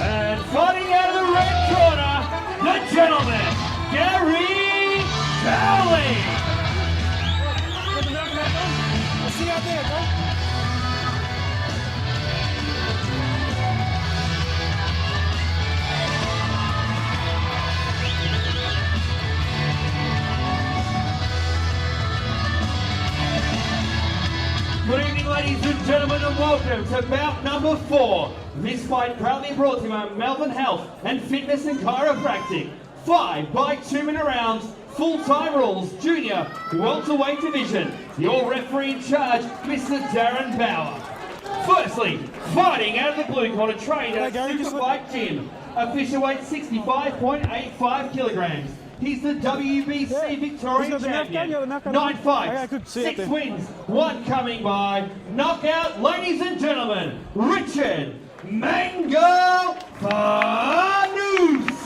And fighting out of the red corner, the gentleman, Gary Cowley. I'll see you out there, bro. Good evening, ladies and gentlemen, and welcome to bout number 4. This fight proudly brought to you by Melbourne Health and Fitness and Chiropractic. 5 by 2-minute rounds, full-time rules, junior welterweight division. Your referee in charge, Mr. Darren Bauer. Firstly, fighting out of the blue corner, trained at Super Fight Gym. Official weight 65.85 kilograms. He's the WBC Victorian champion. 9 fights, 6 wins, 1 coming by knockout. Ladies and gentlemen, Richard Mango Fanous.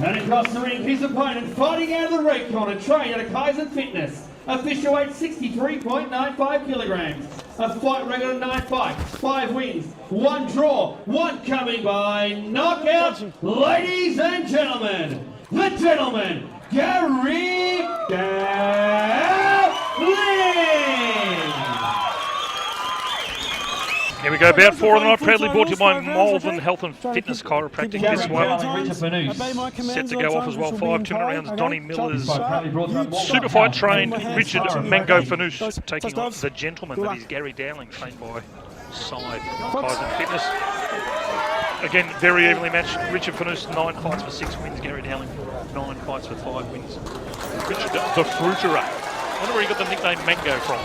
And across the ring, his opponent, fighting out of the red corner, trained at Kaizen Fitness. Official weight 63.95 kilograms. A fight record of 9 fights, 5 wins, 1 draw, 1 coming by knockout. Ladies and gentlemen, the gentleman, Gary Cowley. Here we go, bout 4 of the night, proudly brought to you by Melbourne Health and Fitness Chiropractic. This one set to go off as well. 5 2-minute rounds. Donnie Miller's super fight trained Richard Mango Fanous taking on the gentleman that is Gary Dowling, trained by Side Kaizen Fitness. Again, very evenly matched. Richard Fanous 9 fights for 6 wins. Gary Dowling 9 fights for 5 wins. Richard the Fruiterer. I wonder where he got the nickname Mango from.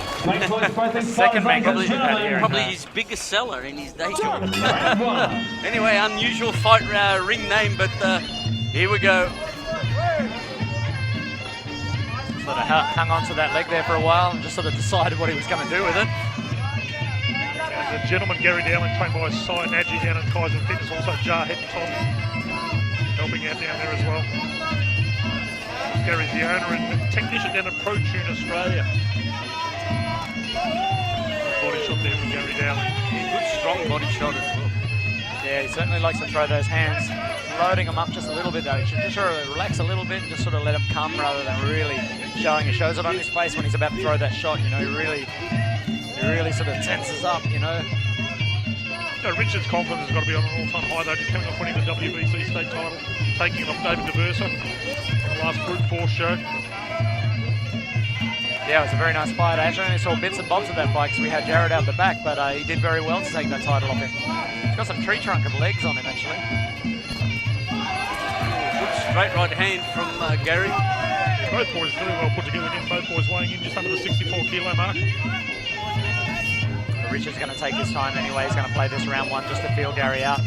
Second Mango you've had here. Probably his biggest seller in his day job. Anyway, unusual fight ring name, but here we go. Sort of hung on to that leg there for a while and just sort of decided what he was going to do with it. The gentleman Gary Dowling, trained by Cy Nagy down at Kaizen Fitness, also Jarhead and Tom helping out down there as well. Gary's the owner and technician down at ProTune Australia. Body shot there from Gary Dowling. Good strong body shot as well. Yeah, he certainly likes to throw those hands, loading them up just a little bit though. He should just sort of relax a little bit and just sort of let them come rather than really showing. He shows it on his face when he's about to throw that shot, you know, he really sort of tenses up, you know. Richard's confidence has got to be on an all-time high though, just coming off winning the WBC state title, taking it off David DeVersa on the last Brute Force show. Yeah, it was a very nice fight. I actually only saw bits and bobs of that fight because we had Jared out the back, but he did very well to take that title off him. He's got some tree trunk of legs on him, actually. Good straight right hand from Gary. Both boys very well put together again, both boys weighing in just under the 64 kilo mark. Richard's going to take his time anyway. He's going to play this round 1 just to feel Gary out.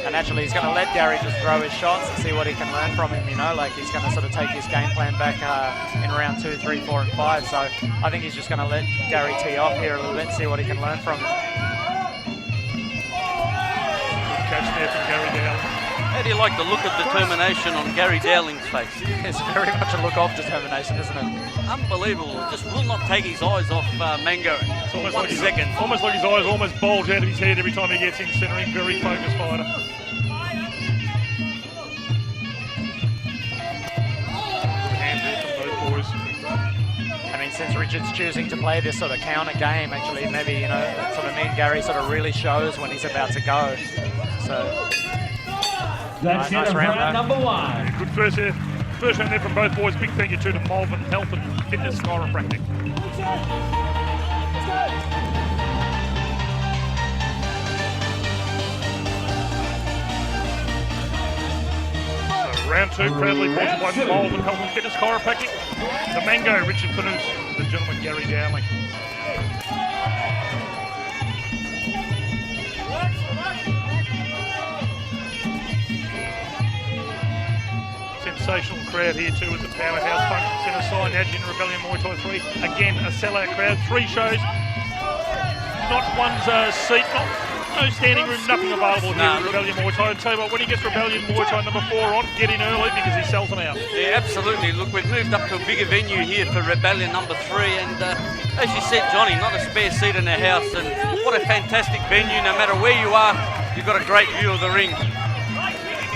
And actually, he's going to let Gary just throw his shots and see what he can learn from him, you know, like he's going to sort of take his game plan back in round 2, 3, 4 and 5. So I think he's just going to let Gary tee off here a little bit and see what he can learn from him. Good catch there from Gary Dowling. It do you like the look of determination on Gary Dowling's face? It's very much a look of determination, isn't it? Unbelievable. Just will not take his eyes off Mango. It's almost One like second. almost like his eyes almost bulge out of his head every time he gets in centering. Very focused fighter. Hands there from both boys. I mean, since Richard's choosing to play this sort of counter game, actually, maybe, you know, that sort of mean Gary sort of really shows when he's about to go. So, That's nice it, round, number one. Good first round there from both boys. Big thank you to Malvern Health and Fitness Chiropractic. So round two, proudly brought to by Malvern Health and Fitness Chiropractic. The Mango, Richard Petrus, the gentleman Gary Dowling. Sensational crowd here too at the Powerhouse Function Centre side. Now Junior Rebellion Muay Thai 3. Again, a sellout crowd. 3 shows. Not one's seat, no standing room, nothing available here at Rebellion Muay Thai. I'll tell you what, when he gets Rebellion Muay Thai number 4 on, get in early because he sells them out. Yeah, absolutely. Look, we've moved up to a bigger venue here for Rebellion number 3, and as you said, Johnny, not a spare seat in the house, and what a fantastic venue. No matter where you are, you've got a great view of the ring.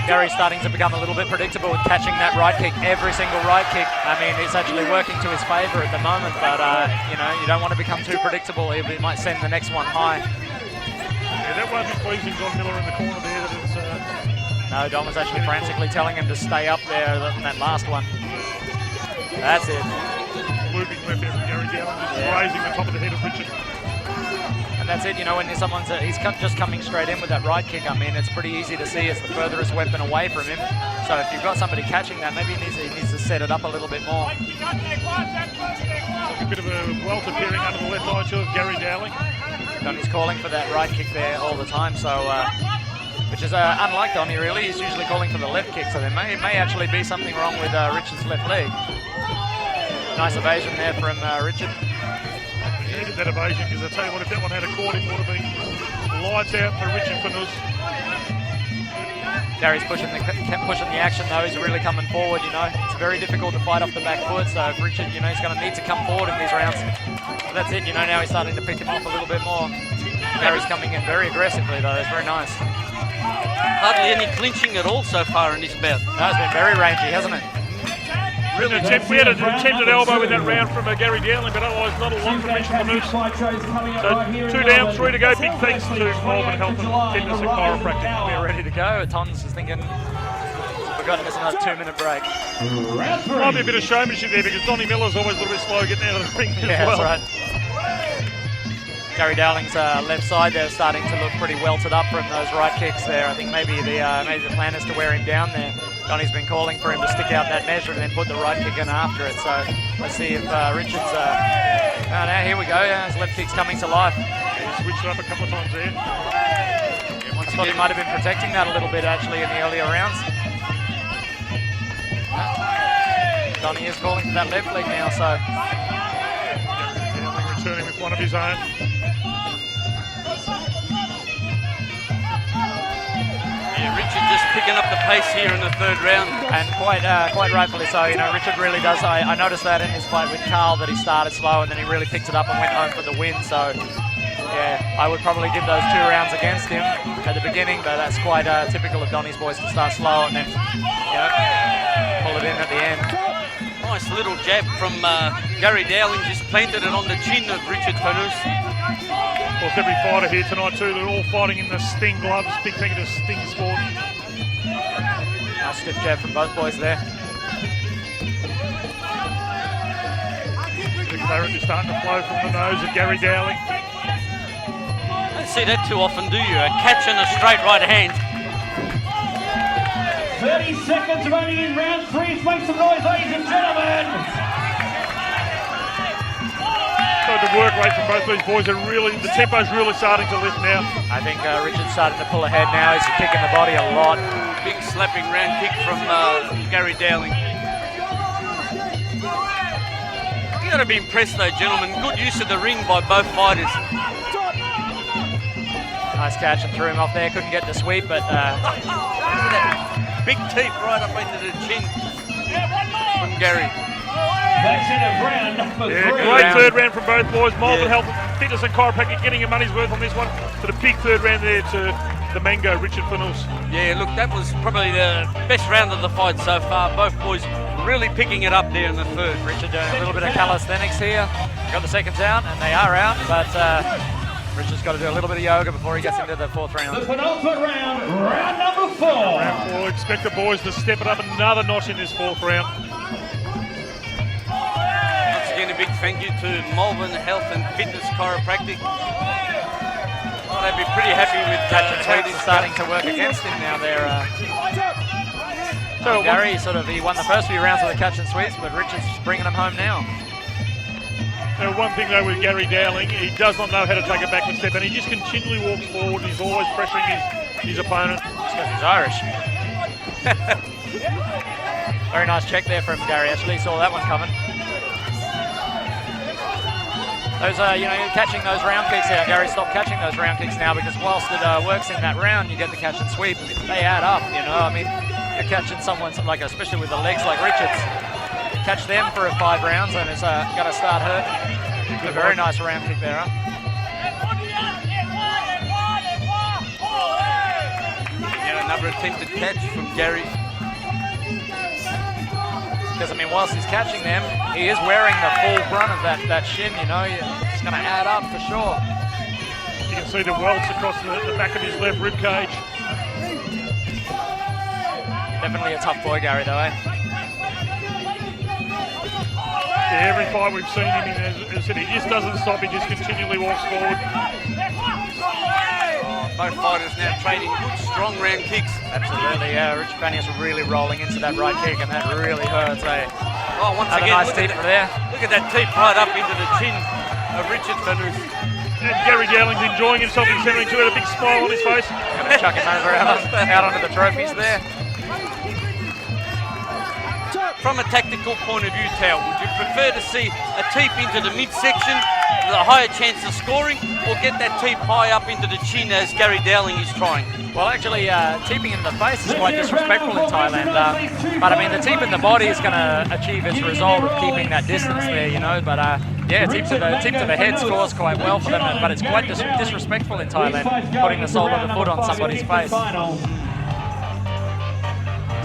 Gary's starting to become a little bit predictable with catching that right kick, every single right kick. I mean, it's actually working to his favour at the moment, but, you know, you don't want to become too predictable. He might send the next one high. Yeah, that won't be pleasing John Miller in the corner there. That it's, No, Don was actually frantically telling him to stay up there on that last one. That's it. looping left there from Gary Dowling, just grazing the top of the head of Richard. And that's it, you know, when someone's he's just coming straight in with that right kick. I mean, it's pretty easy to see it's the furthest weapon away from him. So if you've got somebody catching that, maybe he needs to set it up a little bit more. Like a bit of a welt appearing under the left eye too of Gary Dowling. Donnie's calling for that right kick there all the time, so which is unlike Donnie really. He's usually calling for the left kick, so there may actually be something wrong with Richard's left leg. Nice evasion there from Richard. He needed that evasion because I tell you what, if that one had a caught, it would have been lights out for Richard Fanus. Gary's kept pushing the action though. He's really coming forward, you know. It's very difficult to fight off the back foot, so if Richard, you know, he's going to need to come forward in these rounds. So that's it, you know, now he's starting to pick him off a little bit more. Gary's coming in very aggressively though, it's very nice. Hardly any clinching at all so far in this bout. No, it's been very rangy, hasn't it? We had an attempted elbow in that round from Gary Dowling, but otherwise not a lot from Richard Fanus. So 2 down, 3 to go. Big thanks to Melbourne Health and Fitness and Chiropractic. We're ready to go. Tons is thinking, forgotten there's another 2-minute break. Might be a bit of showmanship there because Donnie Miller's always a little bit slow getting out of the ring as well. That's right. Gary Dowling's left side there starting to look pretty welted up from those right kicks there. I think maybe the plan is to wear him down there. Donnie's been calling for him to stick out that measure and then put the right kick in after it. So let's see if Richard's... now here we go. His left kick's coming to life. He switched it up a couple of times there. I thought he might have been protecting that a little bit actually in the earlier rounds. Donnie is calling for that left leg now, so... Dowling returning with one of his own. Richard just picking up the pace here in the 3rd round. And quite rightfully so. You know, Richard really does. I noticed that in his fight with Carl that he started slow and then he really picked it up and went home for the win. So, yeah, I would probably give those 2 rounds against him at the beginning, but that's quite typical of Donnie's boys to start slow and then, you know, pull it in at the end. Nice little jab from Gary Dowling, just planted it on the chin of Richard Fanus. Of course, every fighter here tonight too, they're all fighting in the Sting gloves. Big thing to Sting Sport. Nice stiff jab from both boys there. The clarity starting to flow from the nose of Gary Dowling. Don't see that too often, do you? A catch and a straight right hand. 30 seconds remaining in round 3. Let's make some noise, ladies and gentlemen. So the work rate from both these boys are really, the tempo's really starting to lift now. I think Richard's starting to pull ahead now. He's kicking the body a lot. Big slapping round kick from Gary Dowling. You got to be impressed though, gentlemen. Good use of the ring by both fighters. Nice catch and threw him off there. Couldn't get the sweep, but big teeth right up into the chin from Gary. That's it of round number 3. Great third round from both boys. Malvern Health, Fitness and Chiropractic getting your money's worth on this one. But a big third round there to the Mango, Richard Fanous. Yeah, look, that was probably the best round of the fight so far. Both boys really picking it up there in the third. Richard doing a little bit of calisthenics here. Got the seconds out, and they are out, but Richard's got to do a little bit of yoga before he gets into the fourth round. The penultimate round, round number 4. Round 4, expect the boys to step it up another notch in this fourth round. Once again, a big thank you to Malvern Health and Fitness Chiropractic. Oh, they'd be pretty happy with Catch and how sweeps this starting to work against him now. So Gary he won the first few rounds with the catch and sweeps, but Richard's bringing him home now. One thing though with Gary Dowling, he does not know how to take a backward step, and he just continually walks forward. He's always pressuring his opponent. It's because he's Irish. Very nice check there from Gary. Actually saw that one coming. Those catching those round kicks there. Gary stopped catching those round kicks now because whilst it works in that round, you get the catch and sweep. They add up, I mean, you're catching someone like, especially with the legs like Richards. Catch them for 5 rounds and it's going to start hurting. A very nice round kick there, huh? Yeah, another attempted catch from Gary. Because, I mean, whilst he's catching them, he is wearing the full brunt of that shin, It's going to add up for sure. You can see the welts across the back of his left rib cage. Definitely a tough boy, Gary, though, eh? Yeah, every fight we've seen him in, as I said, he just doesn't stop, he just continually walks forward. Both fighters now trading good, strong round kicks. Absolutely, yeah. Richard Fannius really rolling into that right kick, and that really hurts, eh? Oh, once Another again, nice teep there. Look at that teep right up into the chin of Richard Fanous. And Gary Dowling's enjoying himself in centering two, had a big smile on his face. Gonna chuck him over out onto the trophies there. From a tactical point of view, Tao, would you prefer to see a teep into the midsection with a higher chance of scoring, or get that teep high up into the chin as Gary Dowling is trying? Well, actually, teeping in the face is quite disrespectful in Thailand. But I mean, the teep in the body is going to achieve its result of keeping that distance there, But yeah, teep to the head scores quite well for them, but it's quite disrespectful in Thailand, putting the sole of the foot on somebody's face.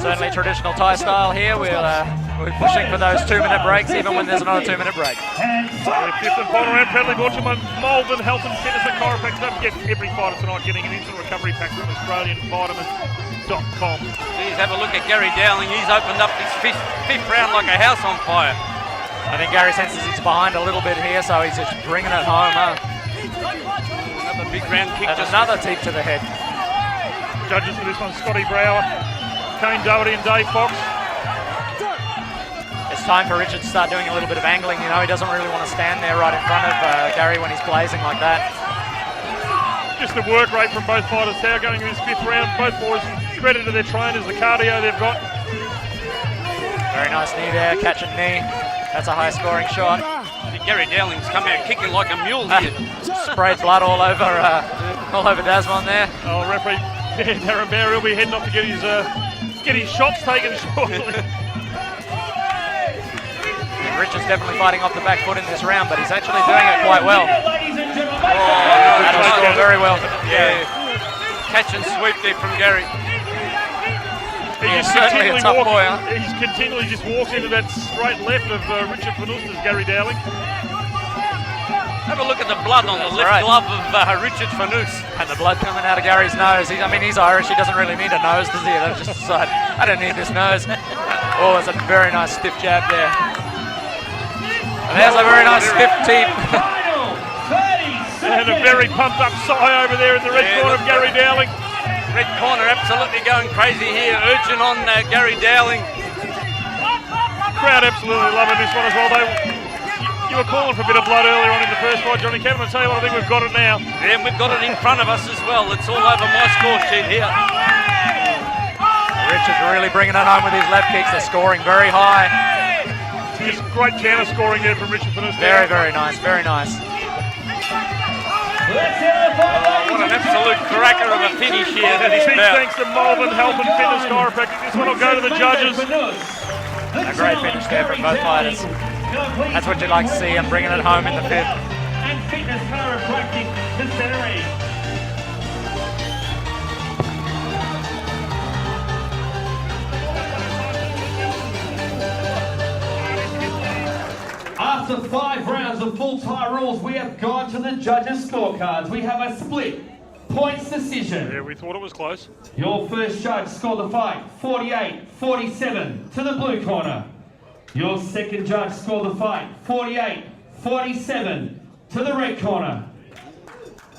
Certainly traditional Thai style here. We're pushing for those 2-minute breaks, even when there's not a 2-minute break. So the fifth and final round, proudly brought to you by Malvern Health and Fitness and Chiropractic. Don't forget, every fighter tonight getting an instant recovery pack from AustralianVitamins.com. Please have a look at Gary Dowling. He's opened up his fifth round like a house on fire. I think Gary senses he's behind a little bit here, so he's just bringing it home. Another big round kick. And another teep to the head. Judges for this one, Scotty Brower, Kane Doherty and Dave Fox. It's time for Richard to start doing a little bit of angling. He doesn't really want to stand there right in front of Gary when he's blazing like that. Just the work rate from both fighters now going in this 5th round. Both boys, credit to their trainers, the cardio they've got. Very nice knee there, catching knee. That's a high scoring shot. Gary Dowling's come out kicking like a mule here. Sprayed blood all over Dasmon there. Oh, referee Darren Bear will be heading off to get his shots taken shortly. Richard's definitely fighting off the back foot in this round, but he's actually doing it quite well. That'll score very well. Yeah. Catch and sweep there from Gary. He's certainly a tough boy, huh? He's continually just walks into that straight left of Richard Fanous, Gary Dowling. Have a look at the blood on the left glove of Richard Fanous. And the blood coming out of Gary's nose. He's Irish. He doesn't really need a nose, does he? They've just decided, I don't need this nose. Oh, it's a very nice stiff jab there. And there's a very nice stiff teep. And a very pumped up Sai over there in the red corner of Gary Dowling. Red corner absolutely going crazy here, urging on Gary Dowling. Crowd absolutely loving this one as well. You were calling for a bit of blood earlier on in the first fight, Johnny Kevin. I'll tell you what, I think we've got it now. Yeah, we've got it in front of us as well. It's all over my score sheet here. Richard's really bringing it home with his left kicks. They're scoring very high. Just great counter scoring there from Richard Fanous. Very, very nice, very nice. What an absolute cracker of a finish here. And big thanks to Melbourne Health and Fitness Chiropractic. This one will go to the judges. A great finish there from both fighters. That's what you'd like to see, and bringing it home in the fifth. And Fitness Chiropractic, the centering. After 5 rounds of full Thai rules, we have gone to the judges' scorecards. We have a split points decision. Yeah, we thought it was close. Your first judge scored the fight 48-47 to the blue corner. Your second judge scored the fight 48-47 to the red corner.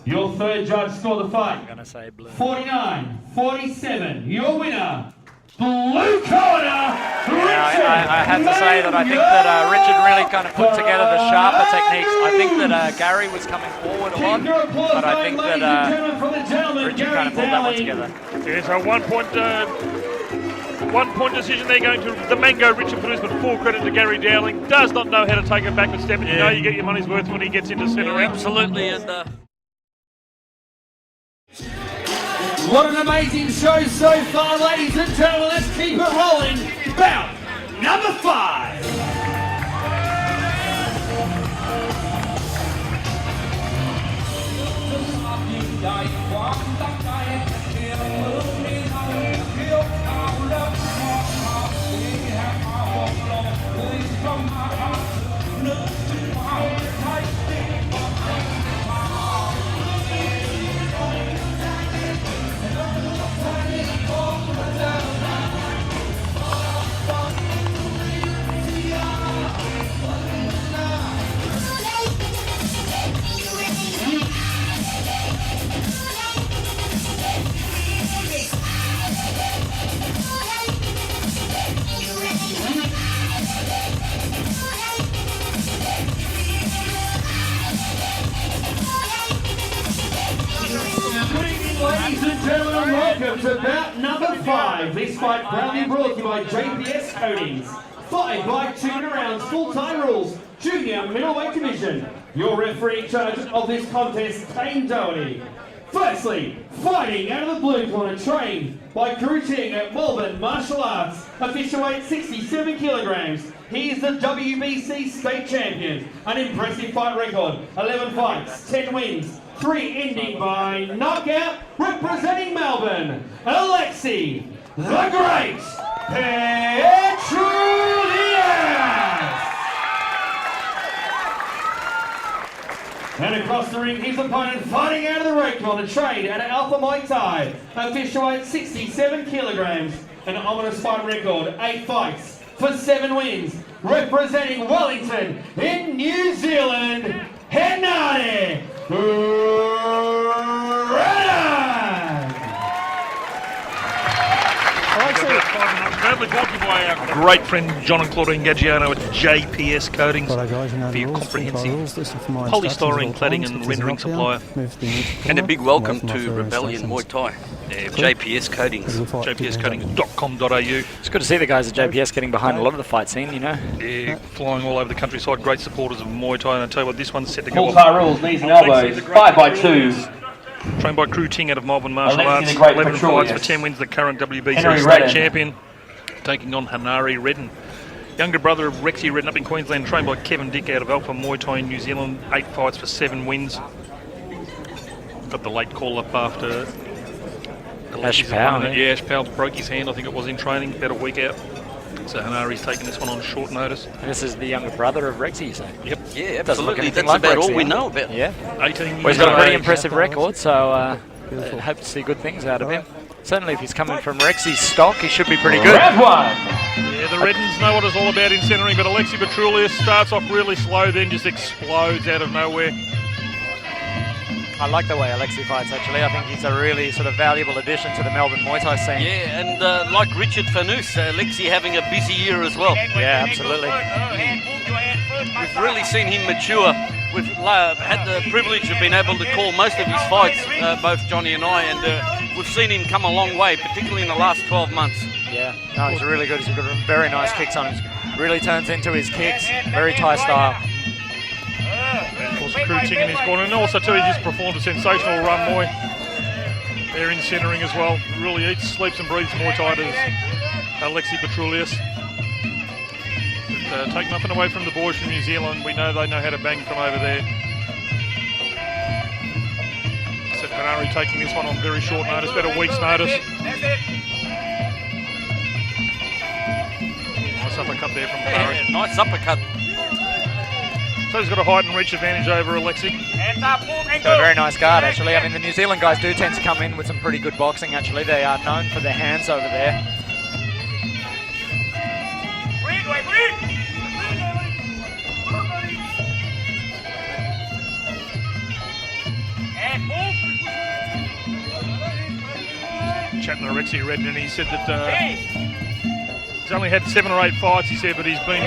Your third judge scored the fight 49-47. Your winner, blue corner, Richard. I have to say that I think that Richard really kind of put together the sharper techniques. I think that Gary was coming forward a lot, but I think that Richard kind of pulled that one together. Yeah, so 1 point decision there going to the Mango Richard Petrus, but full credit to Gary Dowling. Does not know how to take a backward step, and you know you get your money's worth when he gets into centre round. Absolutely, and what an amazing show so far, ladies and gentlemen. Let's keep it rolling. Bout number 5. Ladies and gentlemen, welcome to bout number 5. This fight proudly brought to you by JPS Coatings. 5 by 2 rounds, full time rules, junior middleweight division. Your referee in charge of this contest, Kane Doherty. Firstly, fighting out of the blue corner, trained by Kuru Ting at Melbourne Martial Arts, official weight 67 kilograms. He is the WBC state champion, an impressive fight record, 11 fights, 10 wins, 3 ending by knockout, representing Melbourne, Alexi the Great Petrus. And across the ring, his opponent fighting out of the red corner, trained at Alpha Muay Thai, official weight 67 kilograms, an ominous fight record, 8 fights for 7 wins, representing Wellington in New Zealand, Hennane Redden. Proudly brought to you by our great friend John and Claudine Gaggiano at JPS Coatings for your comprehensive polystyrene cladding and rendering supplier. and a big welcome to Rebellion Muay Thai. JPS Coatings. JPScoatings.com.au. It's good to see the guys at JPS getting behind a lot of the fight scene, you know. Yeah, flying all over the countryside, great supporters of Muay Thai, and I tell you what, this one's set to go Full Thai rules, knees and elbows, 5 by 2. Trained by Kuru Ting out of Melbourne Martial Alexi Arts, the Great 11 Petrus. fights for 10 wins, the current WBC Henry state Redden. champion, taking on Redden. Younger brother of Rexy Redden up in Queensland, trained by Kevin Dick out of Alpha Muay Thai in New Zealand, 8 fights for 7 wins. Got the late call up after Ash Powell, yeah, Ash Powell broke his hand, I think it was in training, about a week out. So Hanari's taking this one on short notice. And this is the younger brother of Rexy, you say? Yep. Yeah, Doesn't look absolutely. anything That's like about Rexy, all we huh? know about. Yeah. 18 years Well, he's got a pretty age. impressive record, so hope to see good things out of him. Certainly if he's coming from Rexy's stock, he should be pretty good. Round 1. Yeah, the Reddens know what it's all about in centering, but Alexi Petrulius starts off really slow, then just explodes out of nowhere. I like the way Alexi fights, actually. I think he's a really sort of valuable addition to the Melbourne Muay Thai scene. Yeah, and like Richard Fanous, Alexi having a busy year as well. Yeah, absolutely. We've really seen him mature. We've had the privilege of being able to call most of his fights, both Johnny and I, and we've seen him come a long way, particularly in the last 12 months. Yeah, no, he's really good. He's got very nice kicks on him. Really turns into his kicks. Very Thai style. And of course, There's Cruching in his corner. And also, too, he just performed a sensational run, Moy. They're in centering as well. Really eats, sleeps and breathes Muay Thai as Alexi Petrulius. But, take nothing away from the boys from New Zealand. We know they know how to bang from over there. Hanari taking this one on very short notice, about a week's notice. Nice uppercut there from Hanari. Yeah, nice uppercut. So he's got a height and reach advantage over Alexi. Got a very nice guard, actually. I mean, the New Zealand guys do tend to come in with some pretty good boxing, actually. They are known for their hands over there. Chatting to Rexy Redden, and he said that he's only had 7 or 8 fights, he said, but he's been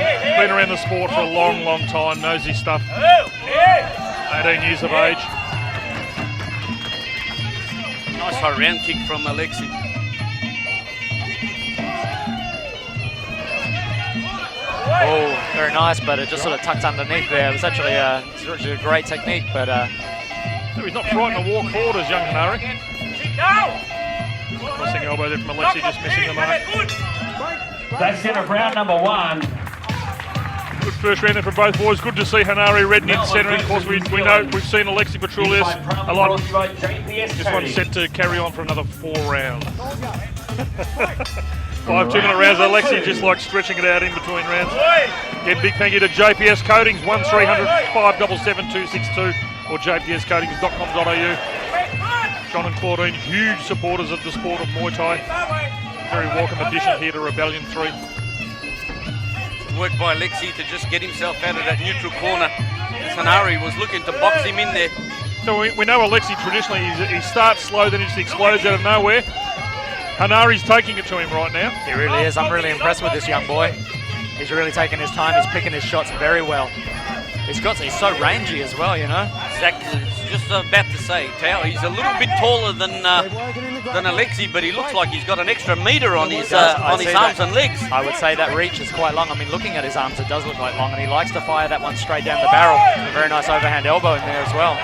around the sport for a long, long time, knows his stuff. 18 years of age. Nice high round kick from Alexi. Oh, very nice, but it just sort of tucked underneath there. It was actually a great technique, but... So he's not frightened to walk forward as young Hanari. Crossing elbow there from Alexi, just missing the mark. That's it of round number 1. Good first round there for both boys. Good to see Hanari Redden in centering. Of course, we know we've seen Alexi Petrulius a lot. This one's set to carry on for another 4 rounds. 5 2-minute rounds. Alexi just like stretching it out in between rounds. Again, big thank you to JPS Coatings, 1300 577 262 or jpscoatings.com.au. John and Claudine, huge supporters of the sport of Muay Thai. Very welcome addition here to Rebellion 3. Work by Alexi to just get himself out of that neutral corner. Hanari was looking to box him in there. So we know Alexi traditionally, he starts slow, then he just explodes out of nowhere. Hanari's taking it to him right now. He really is. I'm really impressed with this young boy. He's really taking his time. He's picking his shots very well. He's so rangy as well, you know. Exactly. Just about to say, Tao, he's a little bit taller than Alexi, but he looks like he's got an extra metre on his arms and legs. I would say that reach is quite long. I mean, looking at his arms, it does look like long, and he likes to fire that one straight down the barrel. A very nice overhand elbow in there as well.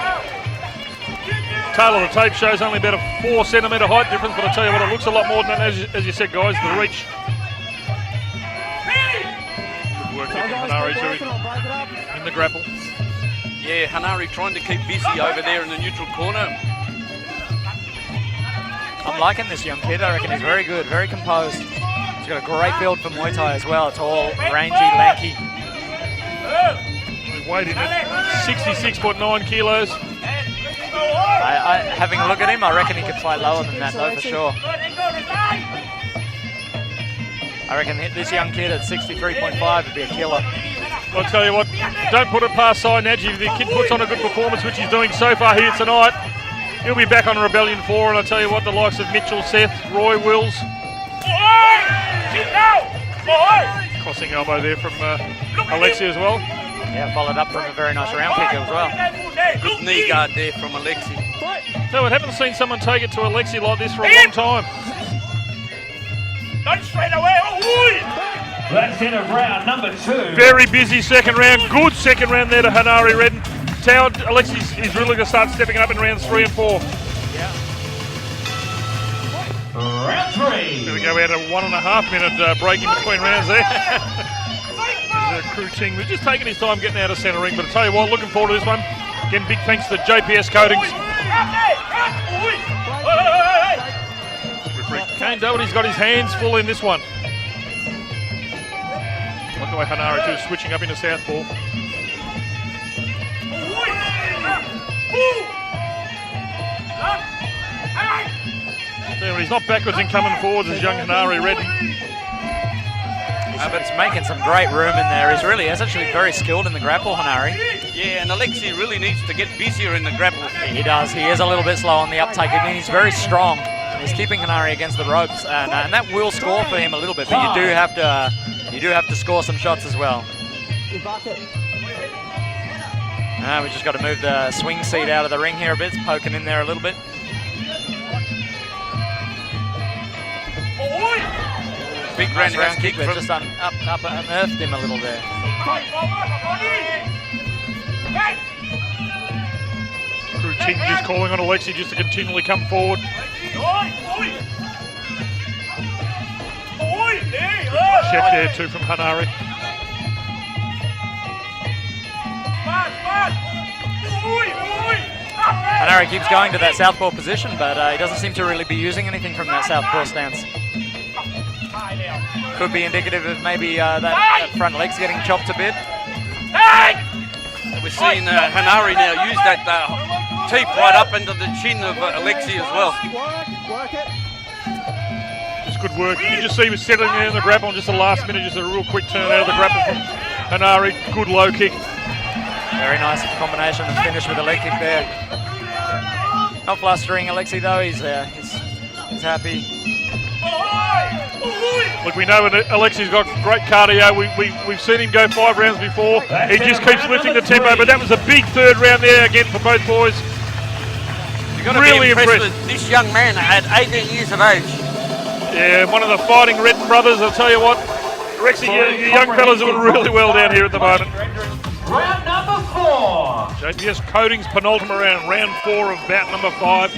Tail of the tape shows only about a 4 centimetre height difference, but I tell you what, it looks a lot more than that, as you said, guys, the reach. Good work there from Hanari too, in the grapple. Yeah, Hanari trying to keep busy over there in the neutral corner. I'm liking this young kid. I reckon he's very good, very composed. He's got a great build for Muay Thai as well. Tall, rangy, lanky. He's weighed in at 66.9 kilos. Having a look at him, I reckon he could fight lower than that, though, for sure. I reckon this young kid at 63.5 would be a killer. I'll tell you what, don't put it past Sinaj. If the kid puts on a good performance, which he's doing so far here tonight, he'll be back on Rebellion 4, and I'll tell you what, the likes of Mitchell, Seth, Roy, Wills. Crossing elbow there from Alexi as well. Yeah, followed up from a very nice round kick as well. Good knee guard there from Alexi. No, I haven't seen someone take it to Alexi like this for a long time. Don't straight away. That's it of round number 2. Very busy second round. Good second round there to Hanari Redden. Tao, Alexi is really going to start stepping up in rounds 3 and 4. Yeah. Round 3. There we go. We had a 1.5 minute break in between rounds there. Cruching. We're just taking his time getting out of centre ring, but I tell you what, looking forward to this one. Again, big thanks to JPS Coatings. Kane Doherty's got his hands full in this one. Look the way Hanari too, switching up into southpaw. He's not backwards in coming forwards as young Hanari Redden. But he's making some great room in there. He's actually very skilled in the grapple, Hanari. Yeah, and Alexi really needs to get busier in the grapple. He does. He is a little bit slow on the uptake. I mean, he's very strong. He's keeping Hanari against the ropes, and that will score for him a little bit. But you do have to score some shots as well. We just got to move the swing seat out of the ring here a bit. It's poking in there a little bit. Big Nice round kick but from just unearthed him a little there. Ting just calling on Alexi just to continually come forward. Check there too from Hanari. Hanari keeps going to that southpaw position, but he doesn't seem to really be using anything from that southpaw stance. Could be indicative of maybe that front leg's getting chopped a bit. We're seeing Hanari now use that teep right up into the chin of Alexi as well. Work it. Just good work. You can just see he was settling there in the grapple in just the last minute, just a real quick turn out of the grapple from Hanari. Good low kick. Very nice combination and finish with a leg kick there. Not flustering Alexi though, he's happy. Look, we know that Alexi's got great cardio. We've seen him go 5 rounds before. He just keeps lifting the tempo, but that was a big third round there again for both boys. You've got to Really be impressed impressed. with this young man at 18 years of age. Yeah, one of the fighting Redden brothers, I'll tell you what. Rexy, you young fellas are doing really well down here at the moment. Round number 4. JPS Coatings penultimate round 4 of bout number 5.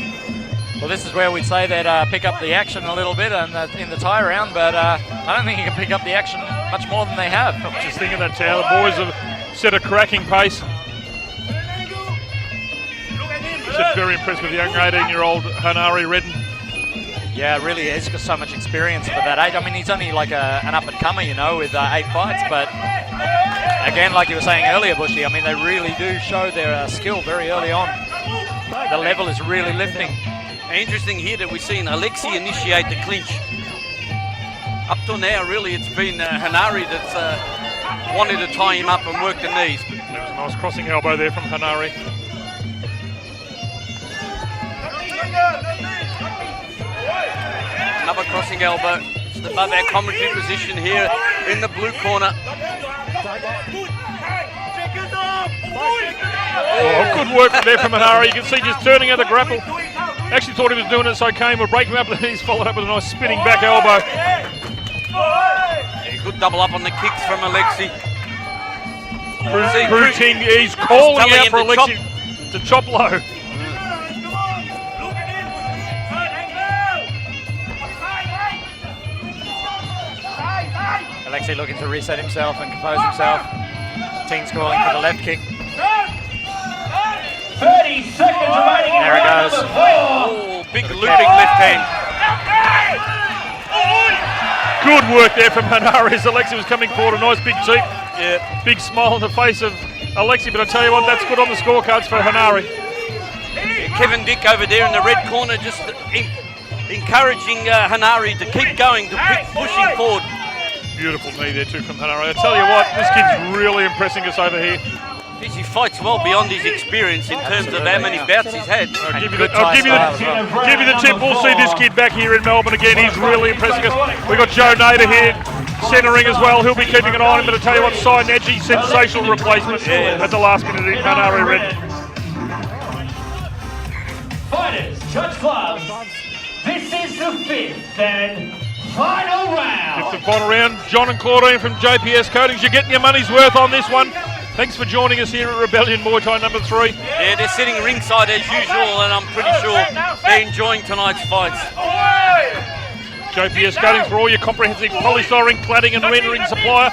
Well, this is where we'd say that pick up the action a little bit in the tie round, but I don't think you can pick up the action much more than they have. Just thinking that how the boys have set a cracking pace. Just very impressed with the young 18-year-old Hanari Redden. Yeah, really, he's got so much experience for that age. I mean, he's only like an up-and-comer, you know, with 8 fights, but again, like you were saying earlier, Bushy, I mean, they really do show their skill very early on. The level is really lifting. Interesting here that we've seen Alexi initiate the clinch. Up till now, really, it's been Hanari that's wanted to tie him up and work the knees. There was a nice crossing elbow there from Hanari. Another crossing elbow. Just above our commentary position here in the blue corner. Oh, good work there from Hanari. You can see just turning out the grapple. Actually thought he was doing it, so came would break him up, and he's followed up with a nice spinning back elbow. Yeah, good double up on the kicks from Alexi. Brunton, he's calling out for Alexi to chop low. Alexi looking to reset himself and compose himself. Ting's calling for the left kick. 30 seconds remaining. There it goes. Oh, big looping left hand. Good work there from Hanari as Alexi was coming forward. A nice big teep. Yeah. Big smile on the face of Alexi, but I tell you what, that's good on the scorecards for Hanari. Kevin Dick over there in the red corner just encouraging Hanari to keep going, to keep pushing forward. Beautiful knee there too from Hanari. I tell you what, this kid's really impressing us over here. He fights well beyond his experience in terms of how many bouts he's had. I'll give you the tip. We'll see this kid back here in Melbourne again. He's really impressing us. We've got Joe Nader here, centering as well. He'll be keeping an eye on him. But I tell you what, Cy Nedgy, sensational replacement at the last minute in Hanari Redden. Fighters, judge clubs. This is the 5th and final round. 5th and final round. John and Claudine from JPS Coatings. You're getting your money's worth on this one. Thanks for joining us here at Rebellion Muay Thai number 3. Yeah, they're sitting ringside as usual, and I'm pretty sure they're enjoying tonight's fights. JPS Coatings for all your comprehensive polystyrene, cladding and rendering supplier.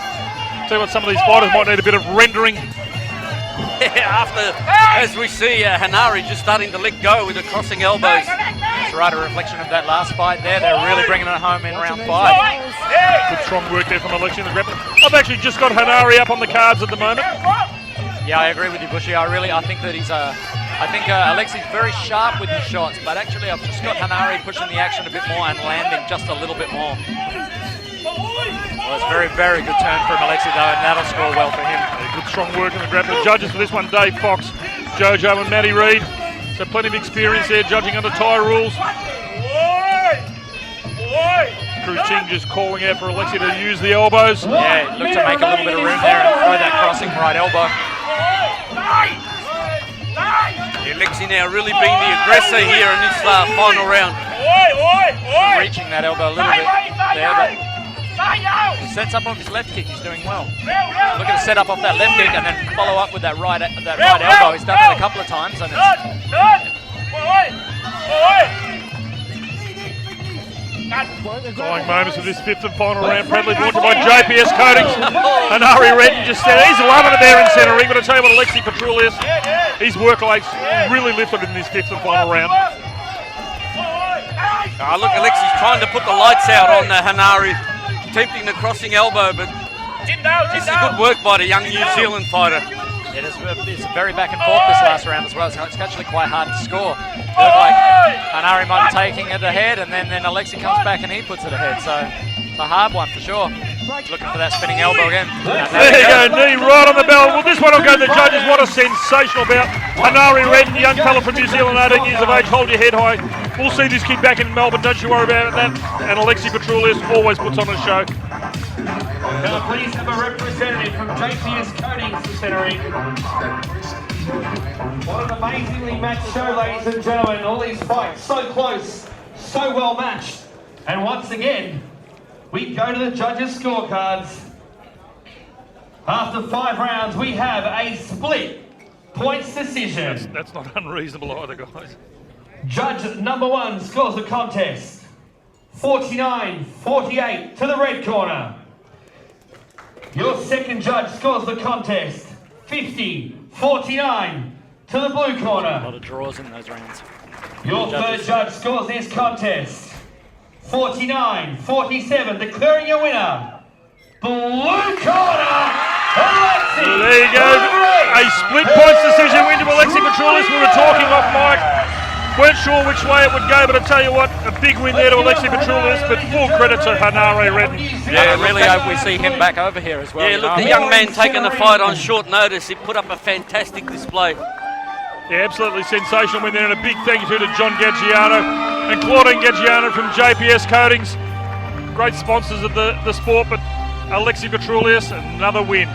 Tell you what, some of these fighters might need a bit of rendering. After, as we see Hanari just starting to let go with the crossing elbows. That's right, a reflection of that last fight there. They're really bringing it home in round 5. Good strong work there from Alexi in the grappling. I've actually just got Hanari up on the cards at the moment. Yeah, I agree with you, Bushy. I think that he's Alexi's very sharp with his shots, but actually I've just got Hanari pushing the action a bit more and landing just a little bit more. Well, it's a very, very good turn from Alexi though, and that'll score well for him. Yeah, good strong work in the grappling. Judges for this one, Dave Fox, Jojo and Matty Reid. So plenty of experience there judging under Thai rules. Cruz Ching just calling out for Alexi to use the elbows. Yeah, look to make a little bit of room there and throw that crossing right elbow. Alexi now really being the aggressor here in this final round. Reaching that elbow a little bit there, but He sets up off his left kick, he's doing well. Look at the set up off that left kick and then follow up with that right elbow. He's done it a couple of times and Dying moments of this fifth and final round, proudly brought to you by JPS Coatings. Hanari Redden just said he's loving it there in centre ring, but I tell you what, Alexi Petrus, his work rate's really lifted in this fifth and final round. Look, Alexi's trying to put the lights out on Hanari, attempting the crossing elbow, but this is good work by the young New Zealand fighter. it's very back and forth this last round as well, so it's actually quite hard to score. It looked like Hanari might be taking it ahead, and then Alexi comes back and he puts it ahead, so it's a hard one for sure. Looking for that spinning elbow again. There you go, knee right on the bell. Well, this one will go to the judges. What a sensational bout. Hanari Redden, young fella from New Zealand, 18 years of age. Hold your head high. We'll see this kid back in Melbourne, don't you worry about that. And Alexi Petrus always puts on a show. Can I please have a representative from JPS Coatings to centering? What an amazingly matched show, ladies and gentlemen. All these fights so close, so well matched. And once again, we go to the judges' scorecards. After 5 rounds, we have a split points decision. That's not unreasonable either, guys. Judge number 1 scores the contest 49-48 to the red corner. Your second judge scores the contest 50-49 to the blue A corner. lot of draws in those rounds. Your third judge scores this contest 49-47, declaring your winner, blue corner, Alexi. Well, there you go, a split points decision win to Alexi Petrus. We were talking off mic. Weren't sure which way it would go, but I tell you what, a big win there to Alexi Petrus, but full credit to Hanari Redden. Yeah, really hope we see him back over here as well. Yeah, look, the young man taking the fight on short notice. He put up a fantastic display. Yeah, absolutely sensational win there, and a big thank you to John Gaggiano and Claudine Gaggiano from JPS Coatings. Great sponsors of the sport, but Alexi Petrus, another win.